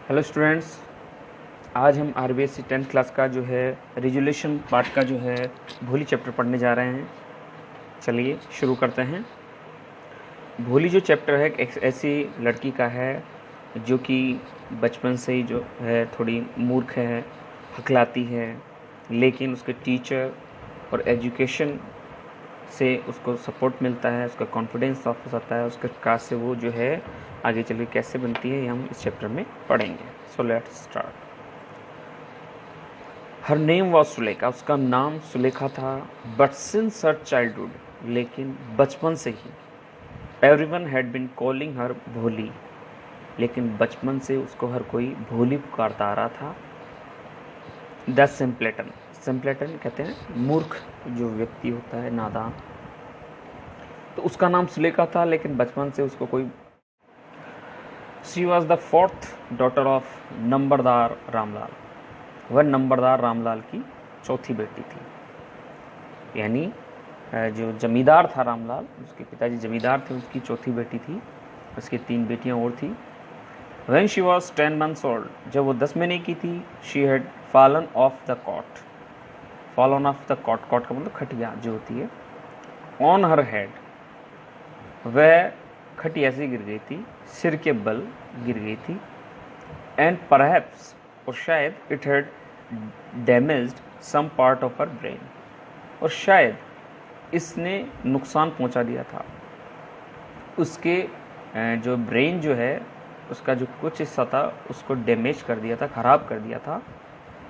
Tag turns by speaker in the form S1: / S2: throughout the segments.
S1: Hello students, आज हम RBSC 10th class का जो है रिजोल्यूशन पार्ट का जो है भोली चैप्टर पढ़ने जा रहे हैं। चलिए शुरू करते हैं। भोली जो चैप्टर है एक ऐसी लड़की का है जो कि बचपन से ही जो है थोड़ी मूर्ख है, हकलाती है, लेकिन उसके टीचर और एजुकेशन से उसको सपोर्ट मिलता है, उसका कॉन्फिडेंस वापस आता है, उसके काज से वो जो है आगे चल के कैसे बनती है ये हम इस चैप्टर में पढ़ेंगे। So let's start. Her name was Sulekha, उसका नाम सुलेखा था। बट सिंस हर चाइल्डहुड, लेकिन बचपन से ही everyone had been calling her Bholi, लेकिन बचपन से उसको हर कोई भोली पुकारता आ रहा था। द सिंपलेटन, सिंपलेटन कहते हैं मूर्ख जो व्यक्ति होता है, नादान, तो उसका नाम सुलेखा था, लेकिन बचपन से उसको कोई। She was the fourth daughter of numberdar Ramlal, वह नंबरदार रामलाल की चौथी बेटी थी। यानी जो जमींदार था रामलाल, उसके पिताजी जमींदार थे, उसकी चौथी बेटी थी। उसकी 3 बेटियां और थी। When she was 10 months old, जब वो 10 महीने की थी, she had fallen off the cot. Fallen off the cot, cot का मतलब खटिया जो होती है। On her head, वह खटिया से गिर गई थी, सिर के बल गिर गई थी। And perhaps, और शायद it had damaged some part of her brain, और शायद इसने नुकसान पहुंचा दिया था उसके जो ब्रेन जो है उसका जो कुछ हिस्सा था उसको डैमेज कर दिया था, खराब कर दिया था।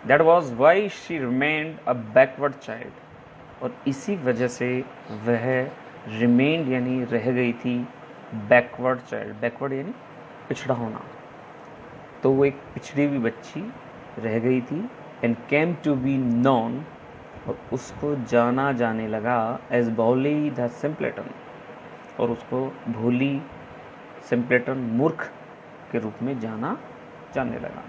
S1: That was why she remained a backward child, और इसी वजह से वह रिमेन्ड यानी रह गई थी बैकवर्ड चाइल्ड। बैकवर्ड यानी पिछड़ा होना, तो वो एक पिछड़ी हुई बच्ची रह गई थी। And came to be known, और उसको जाना जाने लगा एज भोली द सिंपलेटन, और उसको भोली सिंपलेटन मूर्ख के रूप में जाना जाने लगा।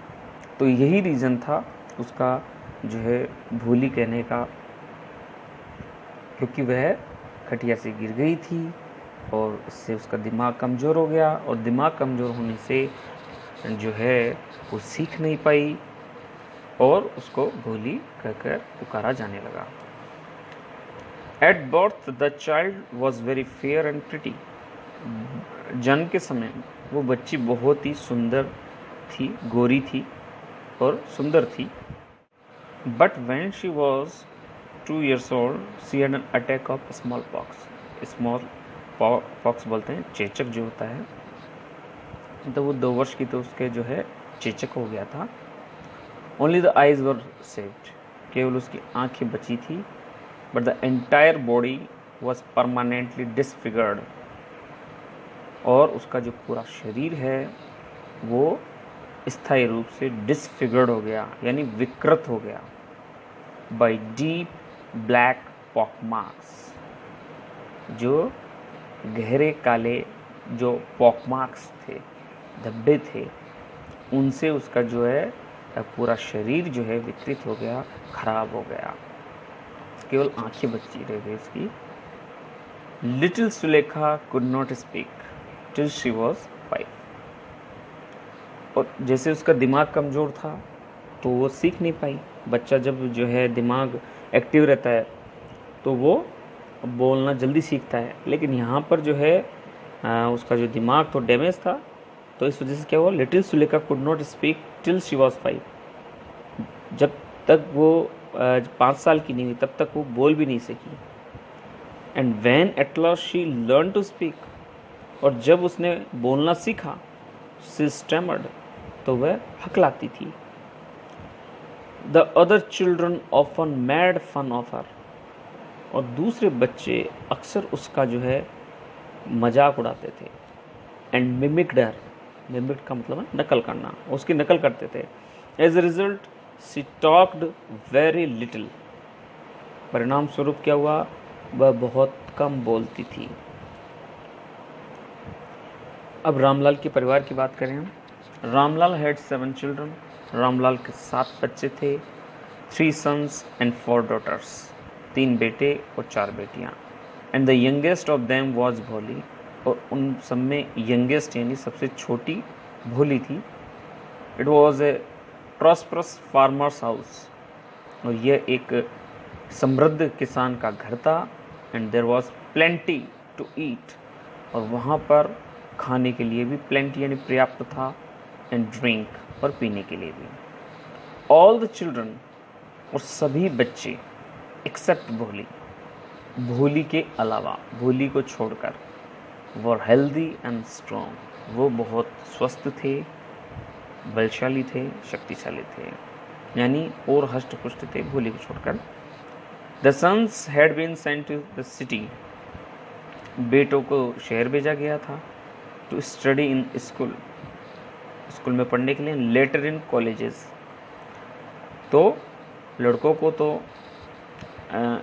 S1: तो यही रीज़न था उसका जो है भोली कहने का, क्योंकि वह खटिया से गिर गई थी और इससे उसका दिमाग कमज़ोर हो गया, और दिमाग कमज़ोर होने से जो है वो सीख नहीं पाई और उसको भोली कहकर पुकारा जाने लगा। At birth the child was very fair and pretty, जन्म के समय वो बच्ची बहुत ही सुंदर थी, गोरी थी और सुंदर थी। But when she was 2 years old, she had an attack of small pox. Small pox बोलते हैं चेचक जो होता है, तो वो 2 वर्ष की तो उसके जो है चेचक हो गया था। Only the eyes were saved, केवल उसकी आंखें बची थी। But the entire body was permanently disfigured, और उसका जो पूरा शरीर है वो स्थायी रूप से डिसफिगर्ड हो गया, यानी विकृत हो गया। By deep black pock marks, जो गहरे काले जो पॉक मार्क्स थे, धब्बे थे, उनसे उसका जो है पूरा शरीर जो है विकृत हो गया, खराब हो गया। केवल आंखें बची रह गई उसकी। Little Sulekha could not speak till she was 5, और जैसे उसका दिमाग कमज़ोर था तो वो सीख नहीं पाई। बच्चा जब जो है दिमाग एक्टिव रहता है तो वो बोलना जल्दी सीखता है, लेकिन यहाँ पर जो है उसका जो दिमाग तो डैमेज था, तो इस वजह से क्या हुआ, little Sulekha could not speak till she was 5। जब तक वो 5 साल की नहीं हुई तब तक वो बोल भी नहीं सकी। And when at last she learn to speak, और जब उसने बोलना सीखा, शी स्टैमर्ड, तो वह हकलाती थी। The other children often made fun of her, और दूसरे बच्चे अक्सर उसका जो है मजाक उड़ाते थे। एंड मिमिक्ड हर, मिमिक्ड का मतलब है नकल करना, उसकी नकल करते थे। As a result she talked very little, परिणाम स्वरूप क्या हुआ, वह बहुत कम बोलती थी। अब रामलाल के परिवार की बात करें हम। रामलाल हैड 7 चिल्ड्रन, रामलाल के 7 बच्चे थे। 3 sons and 4 daughters, 3 बेटे और 4 बेटियां। And the youngest of them was भोली, और उन सब में यंगेस्ट यानी सबसे छोटी भोली थी। It was a prosperous farmer's house, और यह एक समृद्ध किसान का घर था। And there was plenty to eat, और वहाँ पर खाने के लिए भी प्लेंटी यानी पर्याप्त था, एंड ड्रिंक और पीने के लिए भी। ऑल द चिल्ड्रन, और सभी बच्चे, एक्सेप्ट भोली, भोली के अलावा, भोली को छोड़कर, वर हेल्दी एंड स्ट्रॉन्ग, वो बहुत स्वस्थ थे, बलशाली थे, शक्तिशाली थे, यानी और हष्ट पुष्ट थे भोली को छोड़कर। The sons had been sent to the city, बेटों को शहर भेजा गया था। To study in school, school में पढ़ने के लिए। लेटर इन कॉलेजेस, तो लड़कों को तो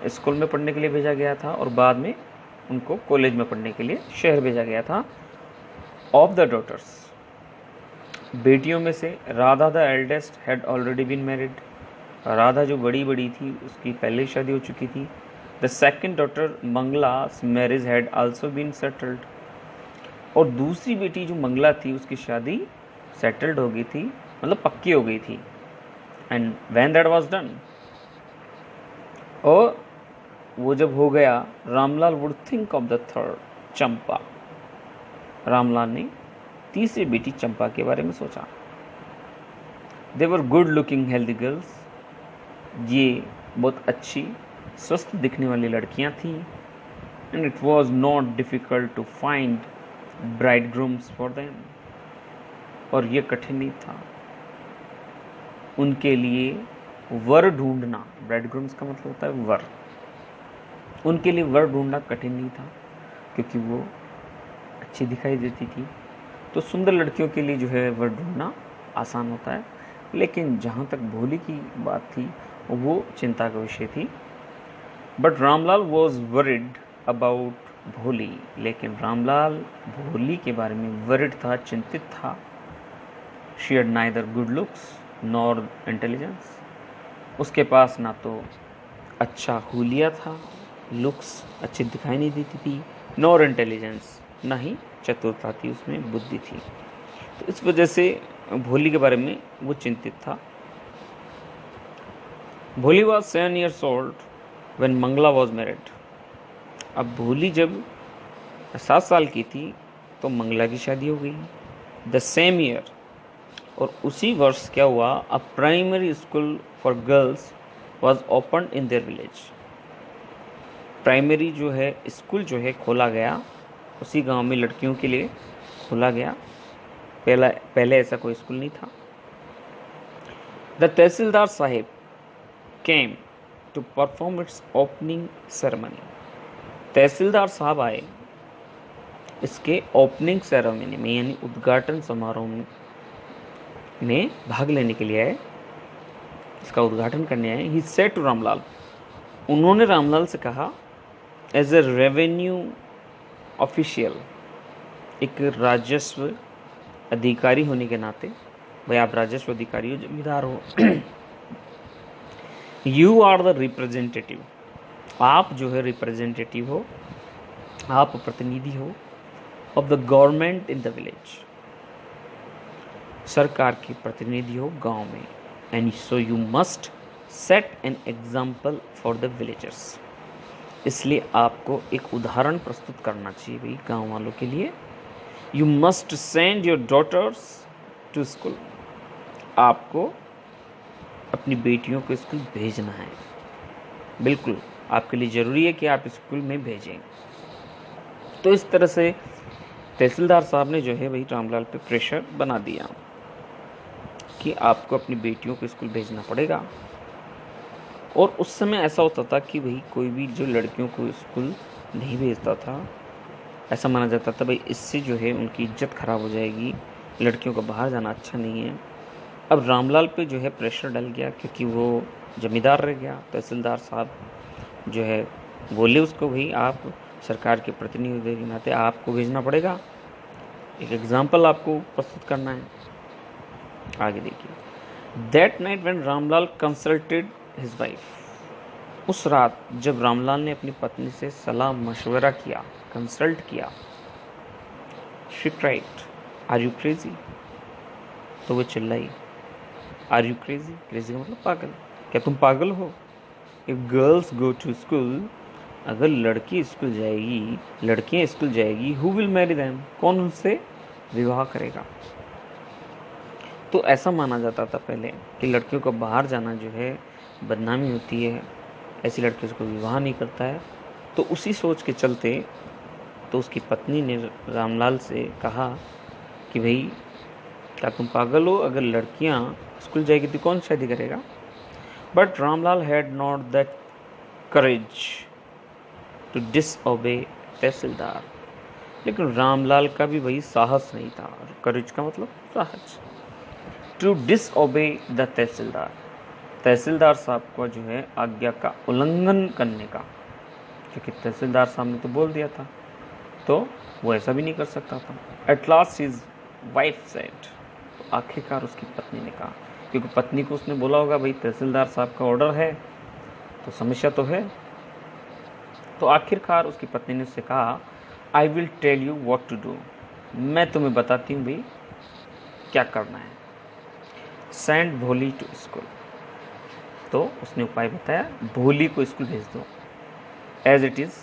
S1: स्कूल में पढ़ने के लिए भेजा गया था, और बाद में उनको कॉलेज में पढ़ने के लिए शहर भेजा गया था। ऑफ द डॉटर्स, बेटियों में से Radha the eldest had already been married, Radha जो बड़ी थी उसकी पहले ही शादी हो चुकी थी। The second daughter Mangala's marriage had also been settled, और दूसरी बेटी जो मंगला थी उसकी शादी सेटल्ड हो गई थी, मतलब पक्की हो गई थी। And when that was done, और वो जब हो गया, Ramlal would think of the third, Champa, Ramlal ने तीसरी बेटी चंपा के बारे में सोचा। They were good looking healthy girls, ये बहुत अच्छी स्वस्थ दिखने वाली लड़कियां थीं। And it was not difficult to find bridegrooms for them, और ये कठिन नहीं था उनके लिए वर ढूंढना। ब्राइड ग्रूम्स का मतलब होता है वर, उनके लिए वर ढूंढना कठिन नहीं था, क्योंकि वो अच्छी दिखाई देती थी। तो सुंदर लड़कियों के लिए जो है वर ढूंढना आसान होता है। लेकिन जहाँ तक भोली की बात थी, वो चिंता का विषय थी। But Ramlal was worried about भोली, लेकिन रामलाल भोली के बारे में वरिड था, चिंतित था। She had neither good looks nor intelligence, उसके पास ना तो अच्छा हुलिया था, लुक्स अच्छी दिखाई नहीं देती थी, नॉर इंटेलिजेंस, ना ही चतुरता थी, उसमें बुद्धि थी। तो इस वजह से भोली के बारे में वो चिंतित था। Bholi was 7 years old when Mangala was married. अब भोली जब 7 साल की थी तो मंगला की शादी हो गई। द सेम ईयर, और उसी वर्ष क्या हुआ, a primary school for girls was open in their village. Primary जो है स्कूल जो है खोला गया, उसी गांव में लड़कियों के लिए खोला गया। पहले ऐसा कोई स्कूल नहीं था। The tehsildar sahib came to perform its opening ceremony. Tehsildar साहब आए इसके ओपनिंग सेरेमनी में, यानी उद्घाटन समारोह में भाग लेने के लिए आए, इसका उद्घाटन करने आए। ही सेड टू रामलाल, उन्होंने रामलाल से कहा, एज ए रेवेन्यू ऑफिशियल, एक राजस्व अधिकारी होने के नाते, भाई आप राजस्व अधिकारी हो, जमींदार हो, यू आर द रिप्रेजेंटेटिव, आप जो है रिप्रेजेंटेटिव हो, आप प्रतिनिधि हो, of the government in the village, सरकार के प्रतिनिधि हो गांव में। And so you must set an example for the villagers, इसलिए आपको एक उदाहरण प्रस्तुत करना चाहिए भाई गांव वालों के लिए। You must send your daughters to school, आपको अपनी बेटियों को स्कूल भेजना है, बिल्कुल आपके लिए ज़रूरी है कि आप स्कूल में भेजें। तो इस तरह से तहसीलदार साहब ने जो है भाई रामलाल पे प्रेशर बना दिया कि आपको अपनी बेटियों को स्कूल भेजना पड़ेगा। और उस समय ऐसा होता था कि भाई कोई भी जो लड़कियों को स्कूल नहीं भेजता था, ऐसा माना जाता था भाई इससे जो है उनकी इज्जत खराब हो जाएगी, लड़कियों को बाहर जाना अच्छा नहीं है। अब रामलाल पे जो है प्रेशर डल गया, क्योंकि वो जमींदार रह गया। तहसीलदार साहब जो है बोले उसको, भाई आप सरकार के प्रतिनिधि के नाते आपको भेजना पड़ेगा, एक एग्जाम्पल आपको प्रस्तुत करना है। आगे देखिए। That night when Ramlal consulted his wife, उस रात जब रामलाल ने अपनी पत्नी से सलाह मशवरा किया, कंसल्ट किया, she cried, are you crazy, तो वो चिल्लाई, आर यू क्रेजी? क्रेजी का मतलब पागल। क्या तुम पागल हो? If girls go to school, अगर लड़की स्कूल जाएगी, लड़कियां स्कूल जाएगी, हु विल मैरी देम? कौन उनसे विवाह करेगा? तो ऐसा माना जाता था पहले कि लड़कियों को बाहर जाना जो है बदनामी होती है, ऐसी लड़कियों से कोई विवाह नहीं करता है। तो उसी सोच के चलते तो उसकी पत्नी ने रामलाल से कहा कि भाई क्या तुम पागल हो? अगर लड़कियां स्कूल जाएगी तो कौन शादी करेगा? But Ramlal had not that courage to disobey tehsildar. लेकिन रामलाल का भी वही साहस नहीं था। करेज का मतलब साहस। टू डिसओबे द तहसीलदार, तहसीलदार साहब को जो है आज्ञा का उल्लंघन करने का, क्योंकि तहसीलदार साहब ने तो बोल दिया था, तो वो ऐसा भी नहीं कर सकता था। At last his wife said, तो आखिरकार उसकी पत्नी ने कहा, क्योंकि पत्नी को उसने बोला होगा भाई तहसीलदार साहब का ऑर्डर है तो समस्या तो है। तो आखिरकार उसकी पत्नी ने उससे कहा, I will tell you what to do, मैं तुम्हें बताती हूँ भाई क्या करना है। सेंड भोली टू स्कूल, तो उसने उपाय बताया, भोली को स्कूल भेज दो एज इट इज़,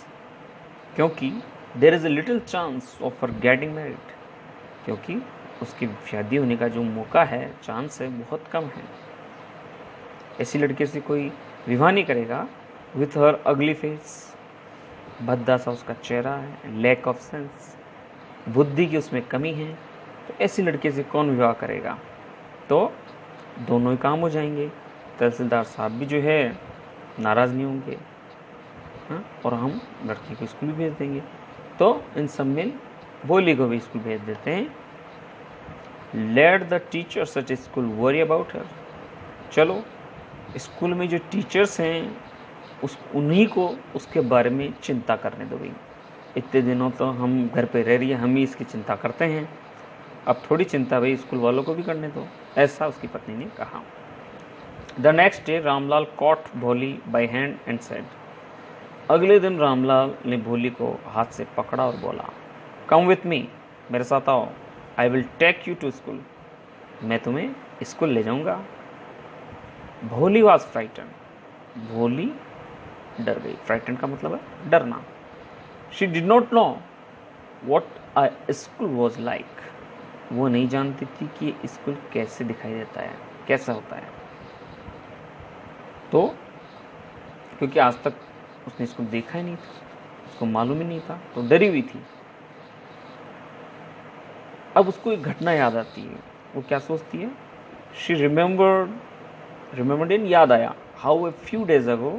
S1: क्योंकि there is a little chance of her getting married, क्योंकि उसकी शादी होने का जो मौका है, चांस है, बहुत कम है। ऐसी लड़की से कोई विवाह नहीं करेगा विथ हर अगली फेस, भद्दा सा उसका चेहरा है, लैक ऑफ सेंस, बुद्धि की उसमें कमी है, तो ऐसी लड़की से कौन विवाह करेगा? तो दोनों ही काम हो जाएंगे, तहसीलदार साहब भी जो है नाराज़ नहीं होंगे, हाँ, और हम लड़की को स्कूल भेज देंगे। तो इन सब में भोली को भी स्कूल भेज देते हैं। Let the teachers at school worry about her, चलो स्कूल में जो टीचर्स हैं उन्हीं को उसके बारे में चिंता करने दो भाई। इतने दिनों तो हम घर पे रह रही है, हम ही इसकी चिंता करते हैं, अब थोड़ी चिंता भाई स्कूल वालों को भी करने दो, ऐसा उसकी पत्नी ने कहा। The next day Ramlal caught Bholi by hand and said, अगले दिन रामलाल ने भोली को हाथ से पकड़ा और बोला, कम विथ मी, मेरे साथ आओ, I will take you to school, मैं तुम्हें स्कूल ले जाऊंगा। भोली वॉज फ्राइटन, भोली डर गई। फ्राइटन का मतलब है डरना। She did not know what a school was like, वो नहीं जानती थी कि स्कूल कैसे दिखाई देता है, कैसा होता है। तो क्योंकि आज तक उसने स्कूल देखा ही नहीं था, उसको मालूम ही नहीं था, तो डरी हुई थी। अब उसको एक घटना याद आती है, वो क्या सोचती है? शी रिमेम्बर्ड इन, याद आया, how a few days ago,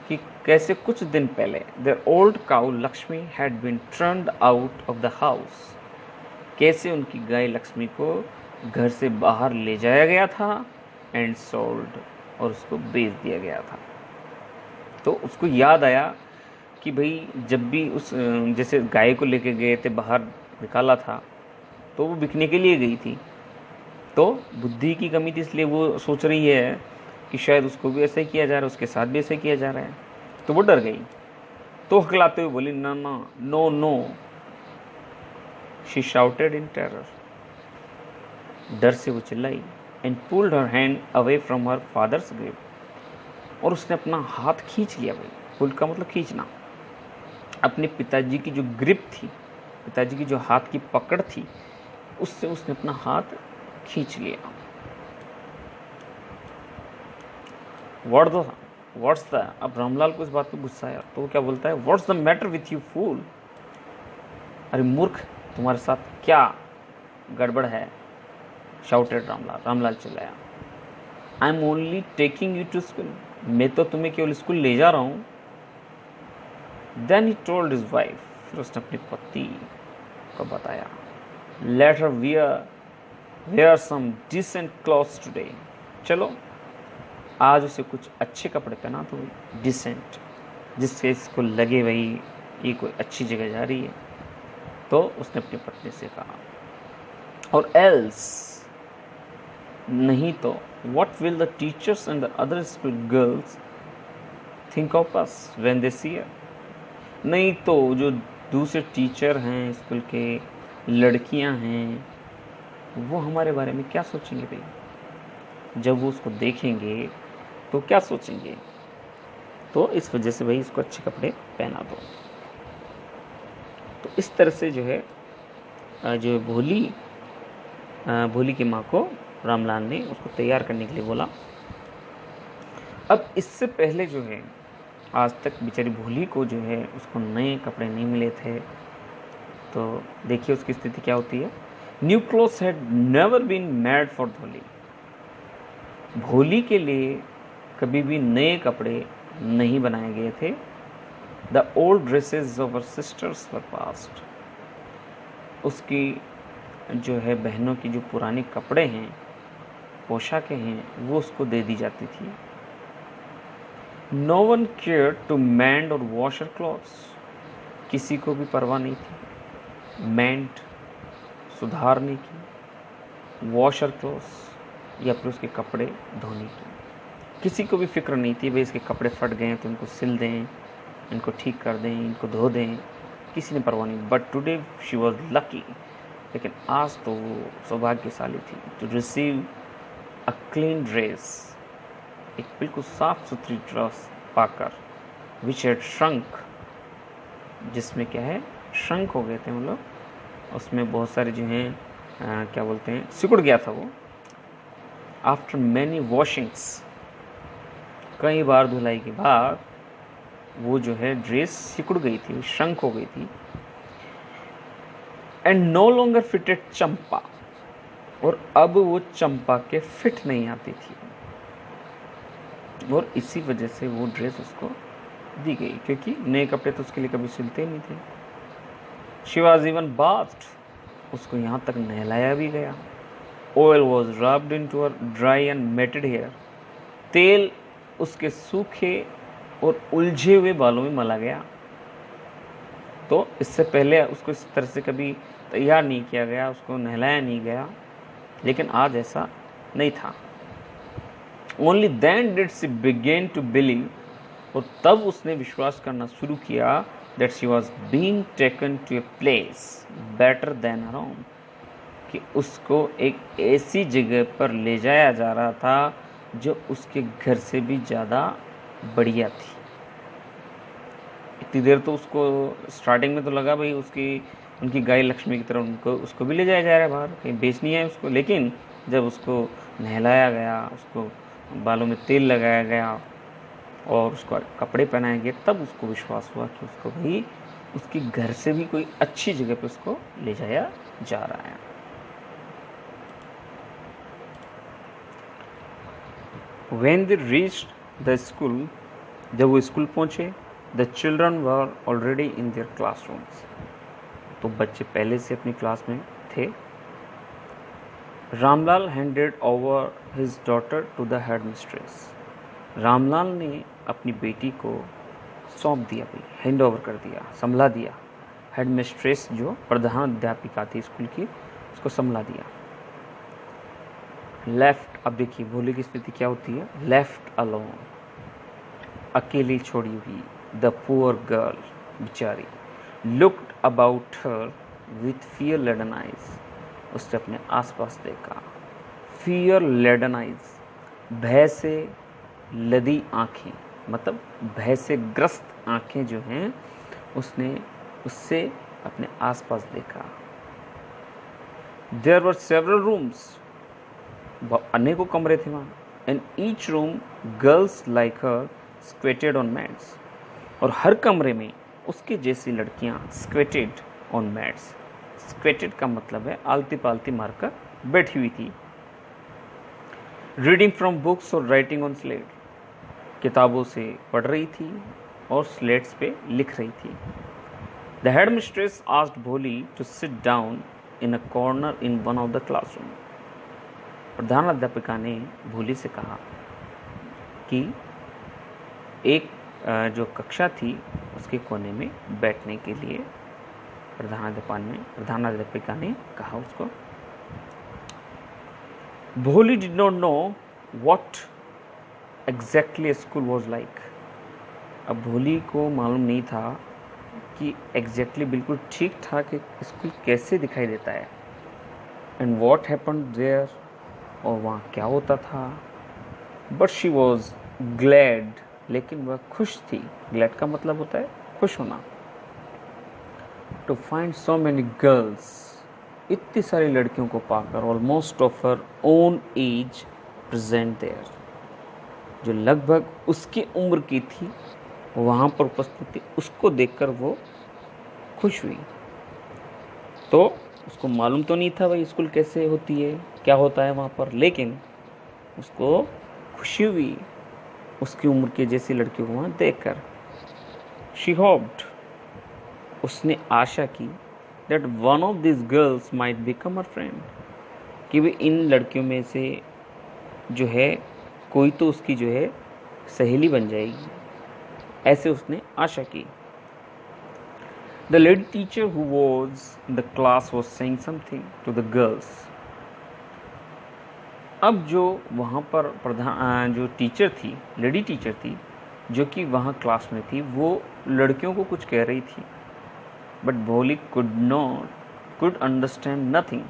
S1: कि कैसे कुछ दिन पहले their old cow Lakshmi had been turned out of the house, कैसे उनकी गाय लक्ष्मी को घर से बाहर ले जाया गया था, एंड सोल्ड, और उसको बेच दिया गया था। तो उसको याद आया कि भाई जब भी उस जैसे गाय को लेके गए थे, बाहर निकाला था, तो वो बिकने के लिए गई थी, तो बुद्धि की कमी थी, इसलिए वो सोच रही है कि शायद उसको भी ऐसा ही किया जा रहा है, उसके साथ भी ऐसा ही किया जा रहा है, तो वो डर गई। तो हकलाते हुए बोली, ना ना, no no, she shouted in terror, डर से वो चिल्लाई, and pulled her hand away from her father's grip, और उसने अपना हाथ खींच लिया। भाई पुल का मतलब खींचना, अपने पिताजी की जो ग्रिप थी, पिताजी की जो हाथ की पकड़ थी, उससे उसने अपना हाथ खींच लिया। व्हाट्स द, अब रामलाल को इस बात पे गुस्सा आया, तो वो क्या बोलता है, what's the matter with you fool, अरे मूर्ख, तुम्हारे साथ क्या गड़बड़ है? शाउटेड रामलाल चिल्लाया, I am only taking you to school, मैं तो तुम्हें केवल स्कूल ले जा रहा हूँ। Then he told his wife, फिर उसने अपनी पत्नी को बताया, let her wear some decent clothes today, चलो आज उसे कुछ अच्छे कपड़े पहना दो, डिसेंट, जिससे इसको लगे भाई ये कोई अच्छी जगह जा रही है। तो उसने अपनी पत्नी से कहा, और एल्स, नहीं तो, what will the teachers and the other school girls think of us when they see us, नहीं तो जो दूसरे टीचर हैं, स्कूल के लड़कियां हैं, वो हमारे बारे में क्या सोचेंगे भाई? जब वो उसको देखेंगे तो क्या सोचेंगे। तो इस वजह से भाई उसको अच्छे कपड़े पहना दो। तो इस तरह से जो है जो भोली की माँ को रामलाल ने उसको तैयार करने के लिए बोला। अब इससे पहले जो है आज तक बेचारी भोली को जो है उसको नए कपड़े नहीं मिले थे। तो देखिए उसकी स्थिति क्या होती है। New clothes had never been made for Bholi. Bholi के लिए कभी भी नए कपड़े नहीं बनाए गए थे। The old dresses of her sisters were past. उसकी जो है बहनों की जो पुराने कपड़े हैं, पोशाकें हैं, वो उसको दे दी जाती थी। No one care to mend or wash her clothes. किसी को भी परवाह नहीं थी मेंड सुधारने की, वॉश हर क्लॉथ्स या फिर उसके कपड़े धोने की। किसी को भी फिक्र नहीं थी भाई इसके कपड़े फट गए हैं तो इनको सिल दें, इनको ठीक कर दें, इनको धो दें, किसी ने परवाह नहीं। But today she was lucky. लेकिन आज तो वो सौभाग्यशाली थी to receive a clean dress, एक बिल्कुल साफ सुथरी ड्रेस पाकर, विच हैड श्रंक, जिसमें क्या है श्रंक हो गए थे हम लोग, उसमें बहुत सारे जो हैं क्या बोलते हैं सिकुड़ गया था वो। आफ्टर मैनी वॉशिंग्स, कई बार धुलाई के बाद वो जो है ड्रेस सिकुड़ गई थी, श्रंक हो गई थी। एंड नो लॉन्गर फिटेड चंपा, और अब वो चंपा के फिट नहीं आती थी, और इसी वजह से वो ड्रेस उसको दी गई, क्योंकि नए कपड़े तो उसके लिए कभी सिलते नहीं थे। शी वॉज इवन बाथ्ड, उसको यहाँ तक नहलाया भी गया। Oil was rubbed into her dry and matted hair, तेल उसके सूखे और उलझे हुए बालों में मला गया। तो इससे पहले उसको इस तरह से कभी तैयार नहीं किया गया, उसको नहलाया नहीं गया, लेकिन आज ऐसा नहीं था। Only then did she begin to believe, और तब उसने विश्वास करना शुरू किया that she was being taken to a place better than her own, कि उसको एक ऐसी जगह पर ले जाया जा रहा था जो उसके घर से भी ज़्यादा बढ़िया थी। इतनी देर तो उसको स्टार्टिंग में तो लगा भाई उनकी गाय लक्ष्मी की तरह उसको भी ले जाया जा रहा है बाहर, कहीं बेचनी है उसको। लेकिन जब उसको नहलाया गया, उसको बालों में तेल लगाया गया और उसको कपड़े पहनाए गए, तब उसको विश्वास हुआ कि उसको भाई उसके घर से भी कोई अच्छी जगह पे उसको ले जाया जा रहा है। When they reached the school, जब वो स्कूल पहुँचे, the children were already in their classrooms, तो बच्चे पहले से अपनी क्लास में थे। Ramlal handed over his daughter to the headmistress, Ramlal ने अपनी बेटी को सौंप दिया, भाई हैंड ओवर कर दिया, संभला दिया। हेडमिस्ट्रेस जो प्रधान अध्यापिका थी स्कूल की, उसको संभला दिया। लेफ्ट, अब देखिए भोली की स्थिति क्या होती है। लेफ्ट अलोन, अकेली छोड़ी हुई। द पुअर गर्ल, बेचारी। Looked about her with fear laden eyes, उसने अपने आसपास देखा। फियर लेडन आइज, भय से लदी आँखें, मतलब भय से ग्रस्त आँखें जो हैं, उसने उससे अपने आसपास देखा। देयर वर सेवरल रूम्स, अनेकों कमरे थे वहाँ। In each room girls like her squatted on mats, और हर कमरे में उसके जैसी लड़कियाँ स्क्वेटेड ऑन मैट्स। स्क्वेटेड का मतलब है आलती पालती मारकर बैठी हुई थी। रीडिंग फ्रॉम बुक्स और राइटिंग ऑन स्लेट, किताबों से पढ़ रही थी और स्लेट्स पे लिख रही थी। The head mistress asked Bholi to sit down in a corner in one of the classroom, प्रधान अध्यापिका ने भोली से कहा कि एक जो कक्षा थी उसके कोने में बैठने के लिए प्रधान अध्यापिका ने कहा उसको। भोली did not know what exactly school was like. अब भोली को मालूम नहीं था कि एग्जैक्टली बिल्कुल ठीक ठाक एक स्कूल कैसे दिखाई देता है। एंड व्हाट हैपेंड देयर, और वहाँ क्या होता था। बट शी वॉज ग्लैड, लेकिन वह खुश थी। ग्लैड का मतलब होता है खुश होना। To find so many girls, इतनी सारी लड़कियों को पाकर, almost of her own age present there, जो लगभग उसकी उम्र की थी वहाँ पर उपस्थित थी, उसको देखकर वो खुश हुई। तो उसको मालूम तो नहीं था भाई स्कूल कैसे होती है, क्या होता है वहाँ पर, लेकिन उसको खुशी हुई उसकी उम्र के जैसी लड़कियों को वहाँ देखकर। शी होप्ड, उसने आशा की, that one of this girls might become her friend, कि वे इन लड़कियों में से जो है कोई तो उसकी जो है सहेली बन जाएगी, ऐसे उसने आशा की। The lady teacher who was in the class was saying something to the girls. अब जो वहाँ पर जो टीचर थी, लेडी टीचर थी, जो कि वहाँ क्लास में थी, वो लड़कियों को कुछ कह रही थी। बट भोली कुड अंडरस्टैंड नथिंग,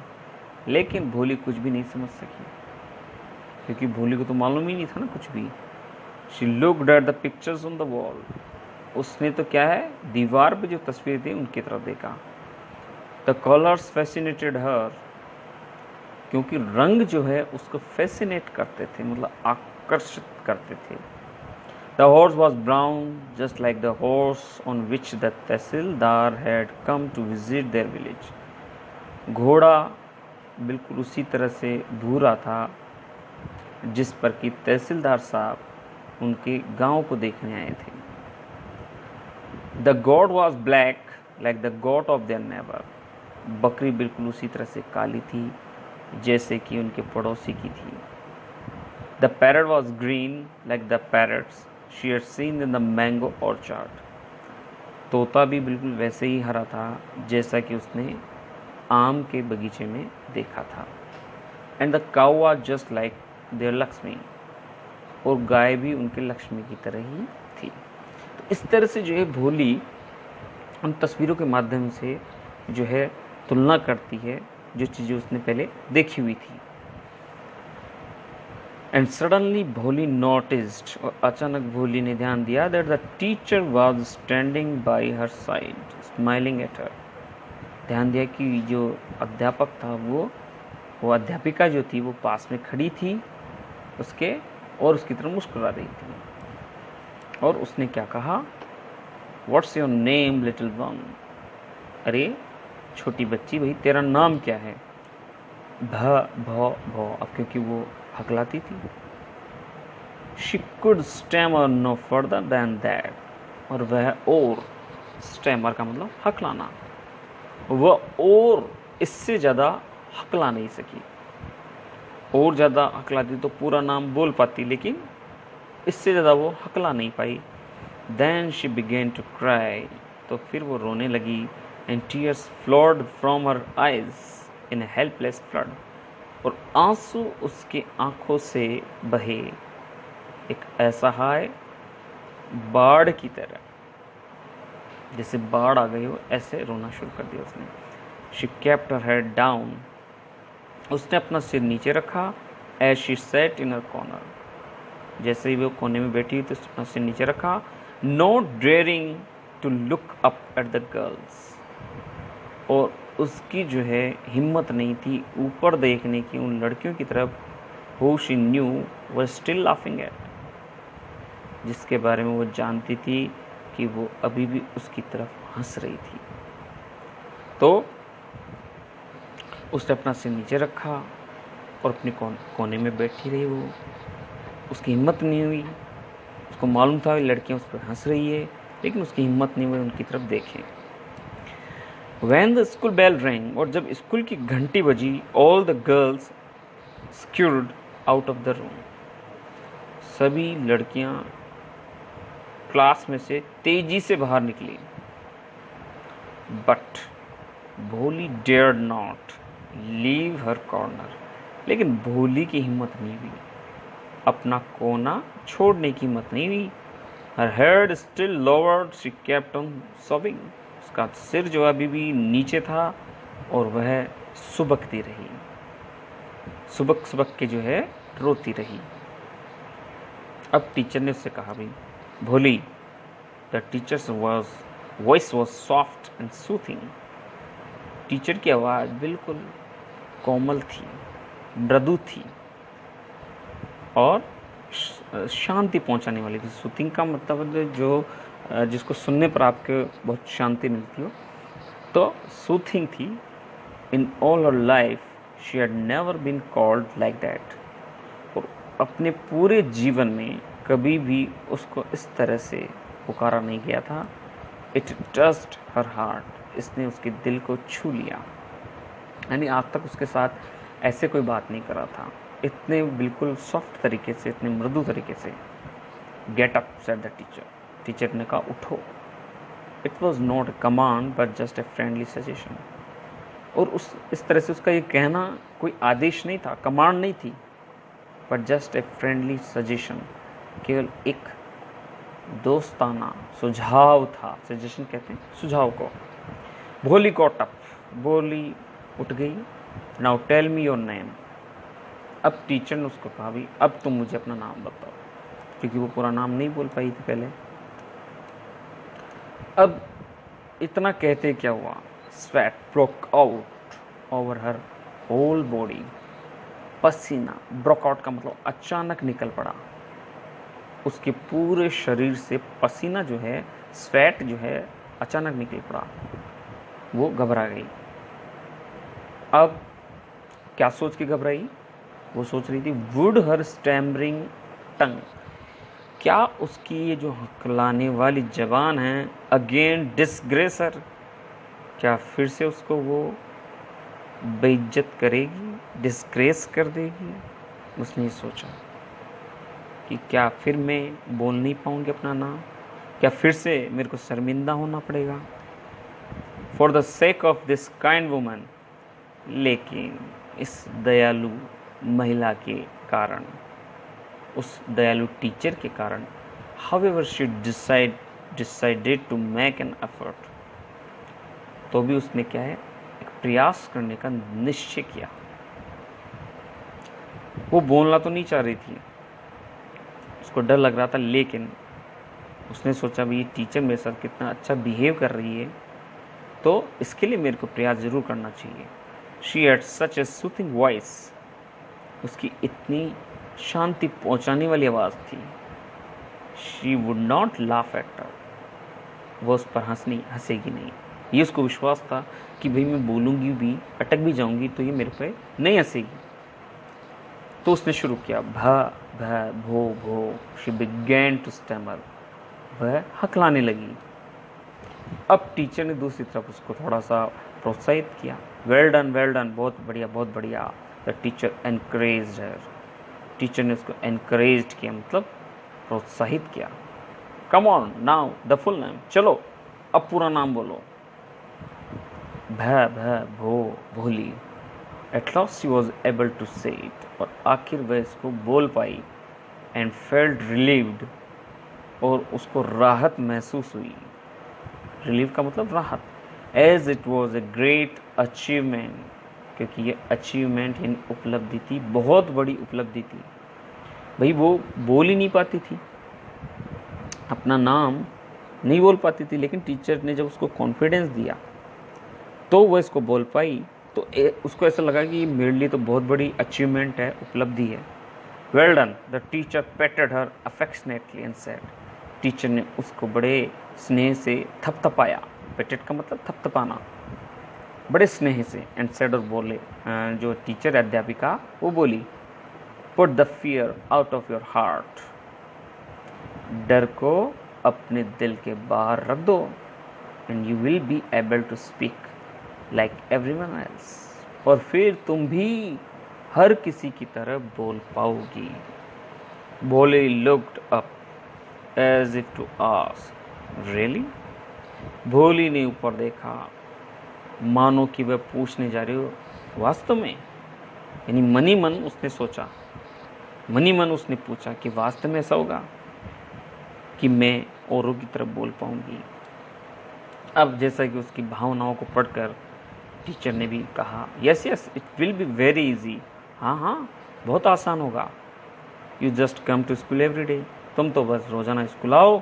S1: लेकिन भोली कुछ भी नहीं समझ सकी, क्योंकि भोली को तो मालूम ही नहीं था ना कुछ भी। She looked at the pictures on the wall, उसने तो क्या है, दीवार पे जो तस्वीर थी उनकी तरफ देखा। द कलर्स फैसिनेटेड हर, क्योंकि रंग जो है उसको फैसिनेट करते थे, मतलब आकर्षित करते थे। The horse was brown just like the horse on which the tahsildar had come to visit their village. घोड़ा बिल्कुल उसी तरह से भूरा था जिस पर कि तहसीलदार साहब उनके गांव को देखने आए थे। The goat was black like the goat of their neighbour, बकरी बिल्कुल उसी तरह से काली थी जैसे कि उनके पड़ोसी की थी। The parrot was green like the parrots she had seen in the mango orchard, तोता भी बिल्कुल वैसे ही हरा था जैसा कि उसने आम के बगीचे में देखा था। And the cow was just like their Lakshmi, और गाय भी उनके लक्ष्मी की तरह ही थी। तो इस तरह से जो है भोली उन तस्वीरों के माध्यम से जो है तुलना करती है जो चीज़ें उसने पहले देखी हुई थी। एंड सडनली भोली नोटिस्ड, और अचानक भोली ने ध्यान दिया, that the teacher was standing bye her side smiling at her. ध्यान दिया कि जो अध्यापक था वो अध्यापिका जो थी वो पास में खड़ी थी उसके, और उसकी तरफ मुस्कुरा रही थी। और उसने क्या कहा, what's your name little one, अरे छोटी बच्ची भाई तेरा नाम क्या है। भ अब क्योंकि वो हकलाती थी। She could stammer no further than that, और वह और, स्टैमर का मतलब हकलाना, वह और इससे ज़्यादा हकला नहीं सकी। और ज़्यादा हकलाती तो पूरा नाम बोल पाती, लेकिन इससे ज़्यादा वो हकला नहीं पाई। Then she begin to cry, तो फिर वो रोने लगी। And tears flowed from her eyes in helpless flood, और आंसू उसके आंखों से बहे एक ऐसा हाय बाढ़ की तरह, जैसे बाढ़ आ गई हो, ऐसे रोना शुरू कर दिया उसने। She kept her head down, उसने अपना सिर नीचे रखा। As she sat in her corner, जैसे ही वो कोने में बैठी तो उसने अपना सिर नीचे रखा। Not daring to look up at the girls, और उसकी जो है हिम्मत नहीं थी ऊपर देखने की उन लड़कियों की तरफ, who she knew were still laughing at, जिसके बारे में वो जानती थी कि वो अभी भी उसकी तरफ हंस रही थी। तो उसने अपना सिर नीचे रखा और अपने कोने में बैठी रही। वो, उसकी हिम्मत नहीं हुई, उसको मालूम था लड़कियां उस पर हंस रही है, लेकिन उसकी हिम्मत नहीं हुई उनकी तरफ देखें। When the school bell rang, और जब स्कूल की घंटी बजी, all the girls scurried out of the room, सभी लड़कियां क्लास में से तेजी से बाहर निकली। But भोली dared not leave her corner, लेकिन भोली की हिम्मत नहीं हुई, अपना कोना छोड़ने की हिम्मत नहीं हुई। Her head still lowered, she kept on sobbing, उसका सिर जो अभी भी नीचे था और वह सुबकती रही, सुबक सुबक के जो है रोती रही। अब टीचर ने उससे कहा, भाई भोली, the teachers voice was soft and soothing. Teacher की आवाज़ बिल्कुल कोमल थी, मृदु थी और शांति पहुंचाने वाली थी। सूथिंग का मतलब जो जिसको सुनने पर आपको बहुत शांति मिलती हो, तो सूथिंग थी। In all her life she had never been called like that. और अपने पूरे जीवन में कभी भी उसको इस तरह से पुकारा नहीं गया था। इट टच्ड हर हार्ट, इसने उसके दिल को छू लिया। यानी आज तक उसके साथ ऐसे कोई बात नहीं करा था, इतने बिल्कुल सॉफ्ट तरीके से, इतने मृदु तरीके से। Get up said the teacher. Teacher ने कहा उठो। It was not a command but just a friendly suggestion. और इस तरह से उसका ये कहना कोई आदेश नहीं था, कमांड नहीं थी, but just a friendly suggestion, केवल एक दोस्ताना सुझाव था। सजेशन कहते हैं सुझाव को। भोली कॉट अप, भोली उठ गई। Now tell me your name. अब टीचर ने उसको कहा, भी अब तुम मुझे अपना नाम बताओ, क्योंकि वो पूरा नाम नहीं बोल पाई थी पहले। अब इतना कहते क्या हुआ, sweat broke out over her whole body. पसीना, ब्रोक आउट का मतलब अचानक निकल पड़ा। उसके पूरे शरीर से पसीना जो है, स्वेट जो है, अचानक निकल पड़ा। वो घबरा गई। अब क्या सोच के घबराई? वो सोच रही थी वुड हर स्टैमरिंग टंग, क्या उसकी ये जो हकलाने वाली जबान है अगेन डिसग्रेस हर, क्या फिर से उसको वो बेइज्जत करेगी, डिसग्रेस कर देगी। उसने ये सोचा कि क्या फिर मैं बोल नहीं पाऊंगी अपना नाम, क्या फिर से मेरे को शर्मिंदा होना पड़ेगा for the sake of this kind woman. लेकिन इस दयालु महिला के कारण, उस दयालु टीचर के कारण, however she decided to make an effort, तो भी उसने क्या है, एक प्रयास करने का निश्चय किया। वो बोलना तो नहीं चाह रही थी, उसको डर लग रहा था, लेकिन उसने सोचा भी ये टीचर मेरे साथ कितना अच्छा बिहेव कर रही है, तो इसके लिए मेरे को प्रयास जरूर करना चाहिए। She had such a soothing voice, उसकी इतनी शांति पहुंचाने वाली आवाज़ थी। She would not laugh at her, वो उस पर हंसेगी नहीं। ये उसको विश्वास था कि भाई मैं बोलूँगी भी, अटक भी जाऊँगी तो ये मेरे पे नहीं हंसेगी। तो उसने शुरू किया, भ भ भो भो। She began to stammer, वह हकलाने लगी। अब टीचर ने दूसरी तरफ उसको थोड़ा सा प्रोत्साहित किया। वेल डन, बहुत बढ़िया, बहुत बढ़िया। The teacher encouraged her, teacher ने उसको एनकरेज किया, मतलब प्रोत्साहित किया। Come on now the full name, चलो अब पूरा नाम बोलो। भ भ भो Bholi. At last she was able to say it, और आखिर वह इसको बोल पाई। एंड फेल्ट रिलीव्ड, और उसको राहत महसूस हुई। रिलीव का मतलब राहत। As it was a great achievement, क्योंकि ये अचीवमेंट यानी उपलब्धि थी, बहुत बड़ी उपलब्धि थी। भाई वो बोल ही नहीं पाती थी, अपना नाम नहीं बोल पाती थी, लेकिन टीचर ने जब उसको कॉन्फिडेंस दिया तो वो इसको बोल पाई। तो उसको ऐसा लगा कि मेरे लिए तो बहुत बड़ी अचीवमेंट है, उपलब्धि है। Well done. The teacher patted her affectionately and said, teacher ने उसको बड़े स्नेह से थपथपाया। पेटेड का मतलब थपथपाना, बड़े स्नेह से। एंड सेड, और बोले, जो टीचर अध्यापिका वो बोली, put the fear out of your heart, डर को अपने दिल के बाहर रख दो। And you will be able to speak like everyone else, और फिर तुम भी हर किसी की तरह बोल पाओगी। Bhole looked up as if to ask, really? Bholi ने ऊपर देखा, मानो कि वह पूछने जा रही हो, वास्तव में? यानी मनी मन उसने सोचा, मनी मन उसने पूछा कि वास्तव में ऐसा होगा कि मैं औरों की तरफ बोल पाऊंगी। अब जैसा कि उसकी भावनाओं को पढ़कर टीचर ने भी कहा, yes yes it will be very easy, हाँ हाँ बहुत आसान होगा। You just come to school every day, तुम तो बस रोजाना स्कूल आओ,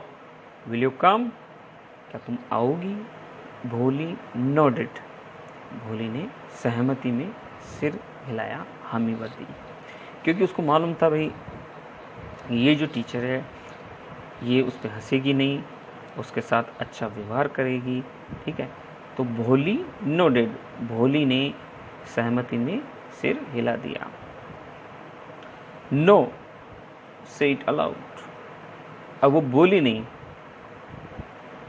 S1: विल यू कम, क्या तुम आओगी? भोली नोडेड, भोली ने सहमति में सिर हिलाया, हामी भर दी, क्योंकि उसको मालूम था भाई ये जो टीचर है ये उस पर हंसेगी नहीं, उसके साथ अच्छा व्यवहार करेगी, ठीक है। तो भोली नोडेड, भोली ने सहमति में सिर हिला दिया। नो, से इट अलाउड, अब वो बोली नहीं,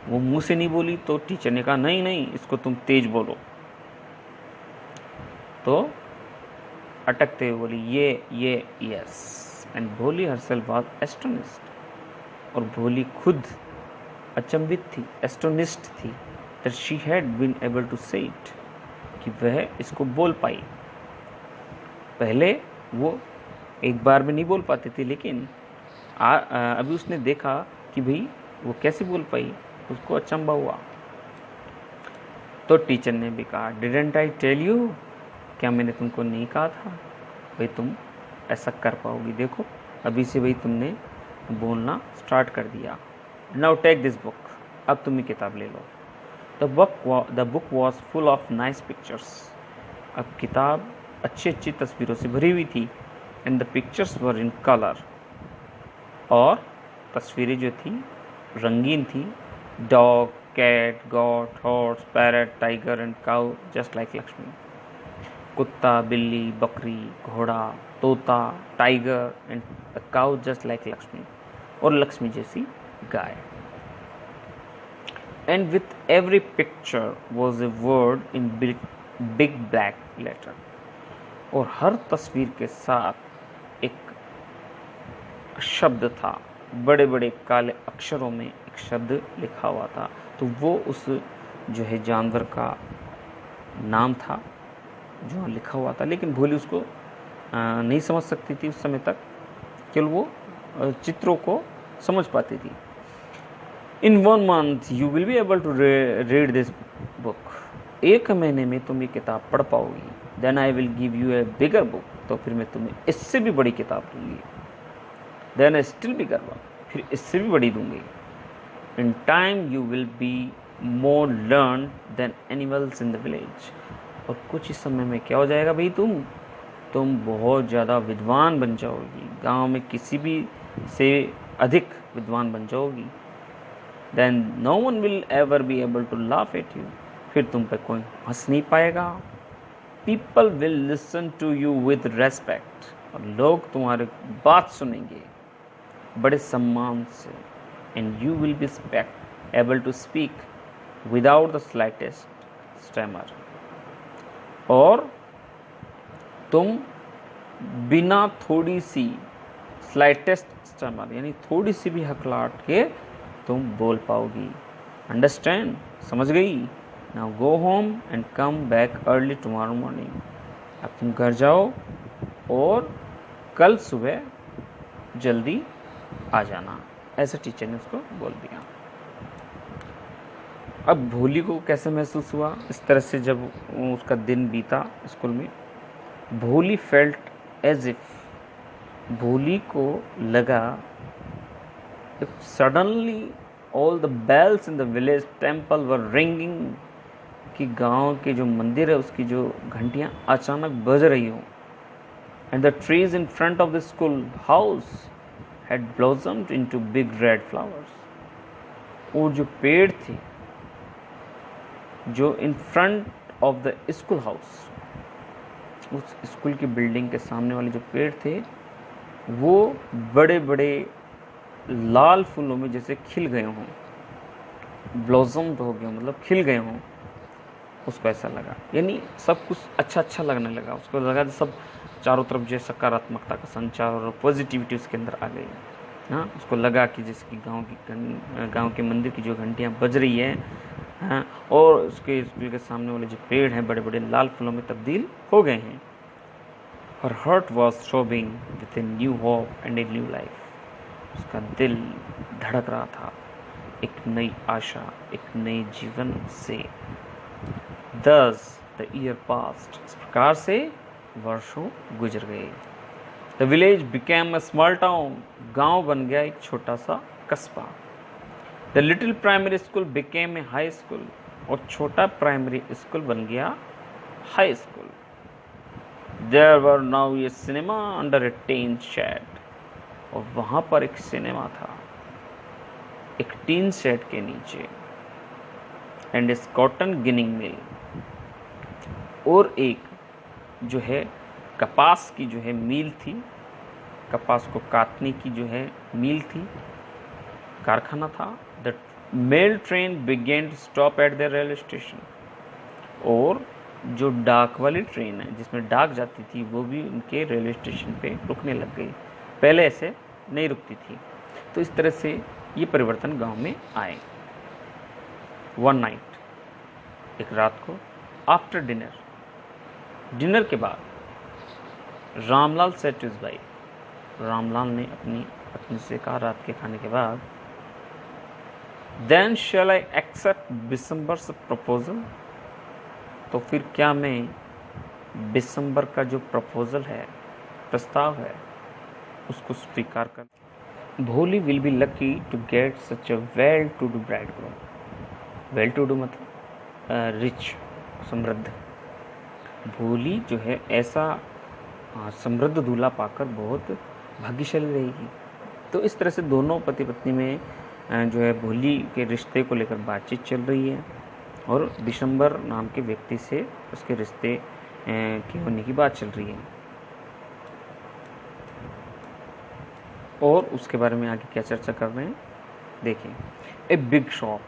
S1: वो मुंह से नहीं बोली, तो टीचर ने कहा नहीं नहीं, इसको तुम तेज बोलो। तो अटकते हुए बोली ये yes, and Bholi herself was astonished, और भोली खुद अचंभित थी, एस्टोनिश्ड थी, that she had been able to say it, कि वह इसको बोल पाई। पहले वो एक बार में नहीं बोल पाती थी, लेकिन अभी उसने देखा कि भाई वो कैसे बोल पाई, उसको अचंभा हुआ। तो टीचर ने भी कहा, डिडंट आई टेल यू, क्या मैंने तुमको नहीं कहा था भाई तुम ऐसा कर पाओगी, देखो अभी से भाई तुमने बोलना स्टार्ट कर दिया। नाउ टेक दिस बुक, अब तुम ये किताब ले लो। The book was full of nice pictures, अब किताब अच्छी अच्छी तस्वीरों से भरी हुई थी, and the pictures were in colour, और तस्वीरें जो थी रंगीन थी। Dog, cat, goat, horse, parrot, tiger and cow just like Lakshmi, कुत्ता, बिल्ली, बकरी, घोड़ा, तोता, tiger and cow just like Lakshmi, और लक्ष्मी जैसी गाय। And with every picture was a word in big black letter, और हर तस्वीर के साथ एक शब्द था, बड़े बड़े काले अक्षरों में एक शब्द लिखा हुआ था। तो वो उस जो है जानवर का नाम था जो लिखा हुआ था, लेकिन भोली उसको नहीं समझ सकती थी उस समय तक, केवल वो चित्रों को समझ पाती थी। In 1 month you will be able to read this book, 1 महीने में तुम ये किताब पढ़ पाओगी। Then I will give you a bigger book, तो फिर मैं तुम्हें इससे भी बड़ी किताब दूंगी। Then a still bigger book, फिर इससे भी बड़ी दूंगी। In time you will be more learn than animals in the village, और कुछ ही समय में क्या हो जाएगा भाई, तुम बहुत ज़्यादा विद्वान बन जाओगी, गांव में किसी भी से अधिक विद्वान बन जाओगी। Then no one will ever be able to laugh at you, फिर तुम पे कोई हंस नहीं पाएगा। People will listen to you with respect, और लोग तुम्हारे बात सुनेंगे बड़े सम्मान से। And you will be able to speak without the slightest stammer, और तुम बिना थोड़ी सी स्लाइटेस्ट स्टैमर यानी थोड़ी सी भी हकलाहट के तुम बोल पाओगी। अंडरस्टैंड, समझ गई? Now go home and come back early tomorrow morning, अब तुम घर जाओ और कल सुबह जल्दी आ जाना, ऐसा टीचर ने उसको बोल दिया। अब भोली को कैसे महसूस हुआ इस तरह से जब उसका दिन बीता स्कूल में? भोली फेल्ट एज इफ, भोली को लगा if suddenly all the bells in the village temple were ringing, कि गांव के जो मंदिर है उसकी जो घंटियां अचानक बज रही हो। And the trees in front of the school house had blossomed into big red flowers, और जो पेड़ थे जो in front of the school house, उस स्कूल की बिल्डिंग के सामने वाले जो पेड़ थे वो बड़े बड़े लाल फूलों में जैसे खिल गए हों, ब्लॉसम्ड हो गए मतलब खिल गए हों, उसको ऐसा लगा। यानी सब कुछ अच्छा अच्छा लगने लगा, उसको लगा सब चारों तरफ जो सकारात्मकता का संचार और पॉजिटिविटी उसके अंदर आ गई। हाँ, उसको लगा कि जैसे कि गांव के मंदिर की जो घंटियाँ बज रही है, हाँ, और उसके स्कूल के सामने वाले जो पेड़ हैं बड़े बड़े लाल फूलों में तब्दील हो गए हैं। Her heart was throbbing with a new hope and a new life. उसका दिल धड़क रहा था एक नई आशा, एक नए जीवन से। Thus the year passed. इस प्रकार से वर्षों गुजर गए। The village became a small town, गांव बन गया एक छोटा सा कस्बा। The little primary school became a high school, और छोटा प्राइमरी स्कूल बन गया high school. There were now a cinema under a tin shed, और वहां पर एक सिनेमा था एक टीन शेड के नीचे। एंड इस कॉटन गिनिंग मिल, और एक जो है कपास की जो है मील थी, कपास को काटने की जो है मील थी, कारखाना था। The mail train began to stop at the railway station, और जो डाक वाली ट्रेन है जिसमें डाक जाती थी वो भी उनके रेलवे स्टेशन पे रुकने लग गई, पहले ऐसे नहीं रुकती थी। तो इस तरह से ये परिवर्तन गांव में आए। वन नाइट, एक रात को, आफ्टर डिनर, डिनर के बाद, Ramlal said to his wife, Ramlal ने अपनी पत्नी से कहा रात के खाने के बाद, then shall I accept Bishambar's proposal, तो फिर क्या मैं बिशंबर का जो प्रपोजल है, प्रस्ताव है, उसको स्वीकार कर। Bholi will be lucky to get such a well to do bridegroom, well to do मतलब रिच, समृद्ध। भोली जो है ऐसा समृद्ध दूल्हा पाकर बहुत भाग्यशाली रहेगी। तो इस तरह से दोनों पति पत्नी में जो है भोली के रिश्ते को लेकर बातचीत चल रही है, और दिसंबर नाम के व्यक्ति से उसके रिश्ते के होने की बात चल रही है। और उसके बारे में आगे क्या चर्चा कर रहे हैं देखिए। ए बिग शॉप,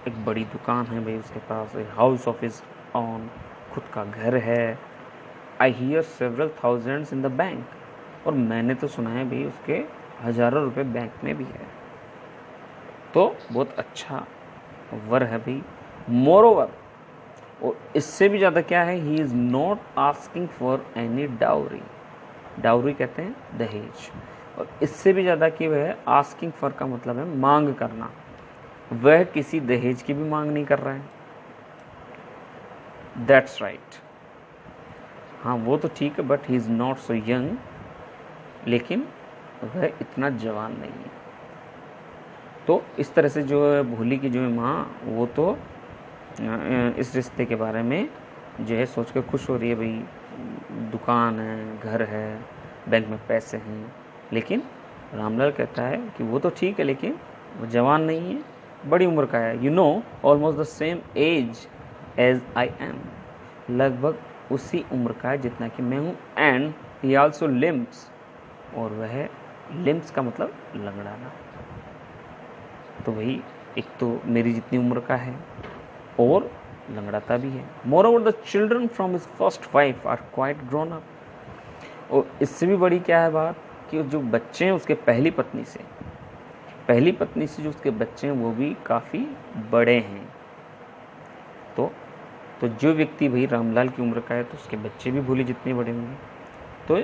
S1: एक बड़ी दुकान है भाई उसके पास। A house of his own, खुद का घर है। I hear several thousands in the bank, और मैंने तो सुना है भाई उसके हजारों रुपए बैंक में भी है। तो बहुत अच्छा वर है भाई। मोर ओवर, और इससे भी ज़्यादा क्या है, he is not asking for any dowry, dowry कहते हैं दहेज। और इससे भी ज़्यादा कि वह आस्किंग फॉर का मतलब है मांग करना, वह किसी दहेज की भी मांग नहीं कर रहा है। दैट्स राइट, हाँ वो तो ठीक है, but he is not so young, लेकिन वह इतना जवान नहीं है। तो इस तरह से जो है भोली की जो है माँ, वो तो इस रिश्ते के बारे में जो है सोच कर खुश हो रही है, भाई दुकान है, घर है, बैंक में पैसे हैं। लेकिन रामलाल कहता है कि वो तो ठीक है, लेकिन वो जवान नहीं है, बड़ी उम्र का है। You know almost the same age as I am, लगभग उसी उम्र का है जितना कि मैं हूँ। एंड ही आल्सो लिम्प्स, और वह लिम्प्स का मतलब लंगड़ाना। तो वही एक तो मेरी जितनी उम्र का है और लंगड़ाता भी है। Moreover the children from his first wife are quite grown up, और इससे भी बड़ी क्या है बात कि जो बच्चे हैं उसके पहली पत्नी से जो उसके बच्चे हैं वो भी काफ़ी बड़े हैं। तो जो व्यक्ति भाई रामलाल की उम्र का है तो उसके बच्चे भी भोली जितने बड़े होंगे।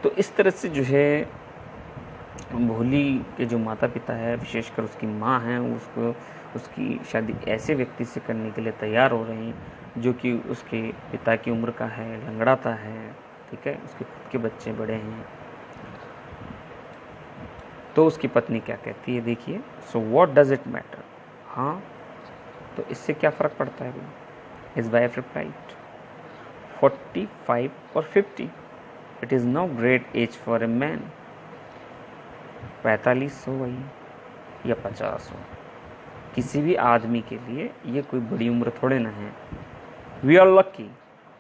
S1: तो इस तरह से जो है भोली के जो माता पिता है, विशेषकर उसकी माँ हैं, उसकी शादी ऐसे व्यक्ति से करने के लिए तैयार हो रहे हैं जो कि उसके पिता की उम्र का है, लंगड़ाता है, ठीक है, उसके खुद के बच्चे बड़े हैं। तो उसकी पत्नी क्या कहती है देखिए। So what does it matter, हाँ तो इससे क्या फ़र्क पड़ता है भाई। हिज वाइफ रिप्लाइड, 45 और 50, it is no great age for a man. 45 हो वही या 50 हो, किसी भी आदमी के लिए ये कोई बड़ी उम्र थोड़े ना है। वी आर लकी,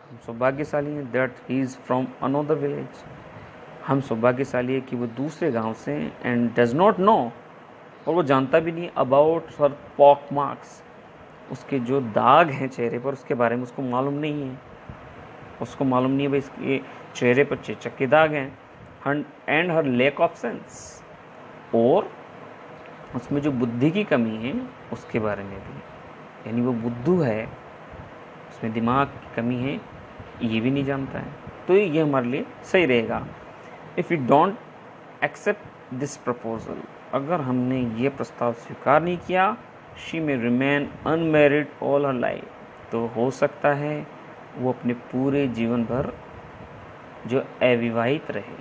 S1: हम सौभाग्यशाली हैं, that he is from another village, हम सौभाग्यशाली है कि वो दूसरे गांव से, एंड डज नॉट नो, और वो जानता भी नहीं अबाउट हर पॉक मार्क्स, उसके जो दाग हैं चेहरे पर उसके बारे में उसको मालूम नहीं है। उसको मालूम नहीं है भाई इसके चेहरे पर चेचक के दाग हैं। And her lack of sense, और उसमें जो बुद्धि की कमी है उसके बारे में भी, यानी वो बुद्धू है, उसमें दिमाग की कमी है, ये भी नहीं जानता है। तो ये हमारे लिए सही रहेगा। If you don't accept this proposal, अगर हमने ये प्रस्ताव स्वीकार नहीं किया, she may remain unmarried all her life, तो हो सकता है वो अपने पूरे जीवन भर जो अविवाहित रहे।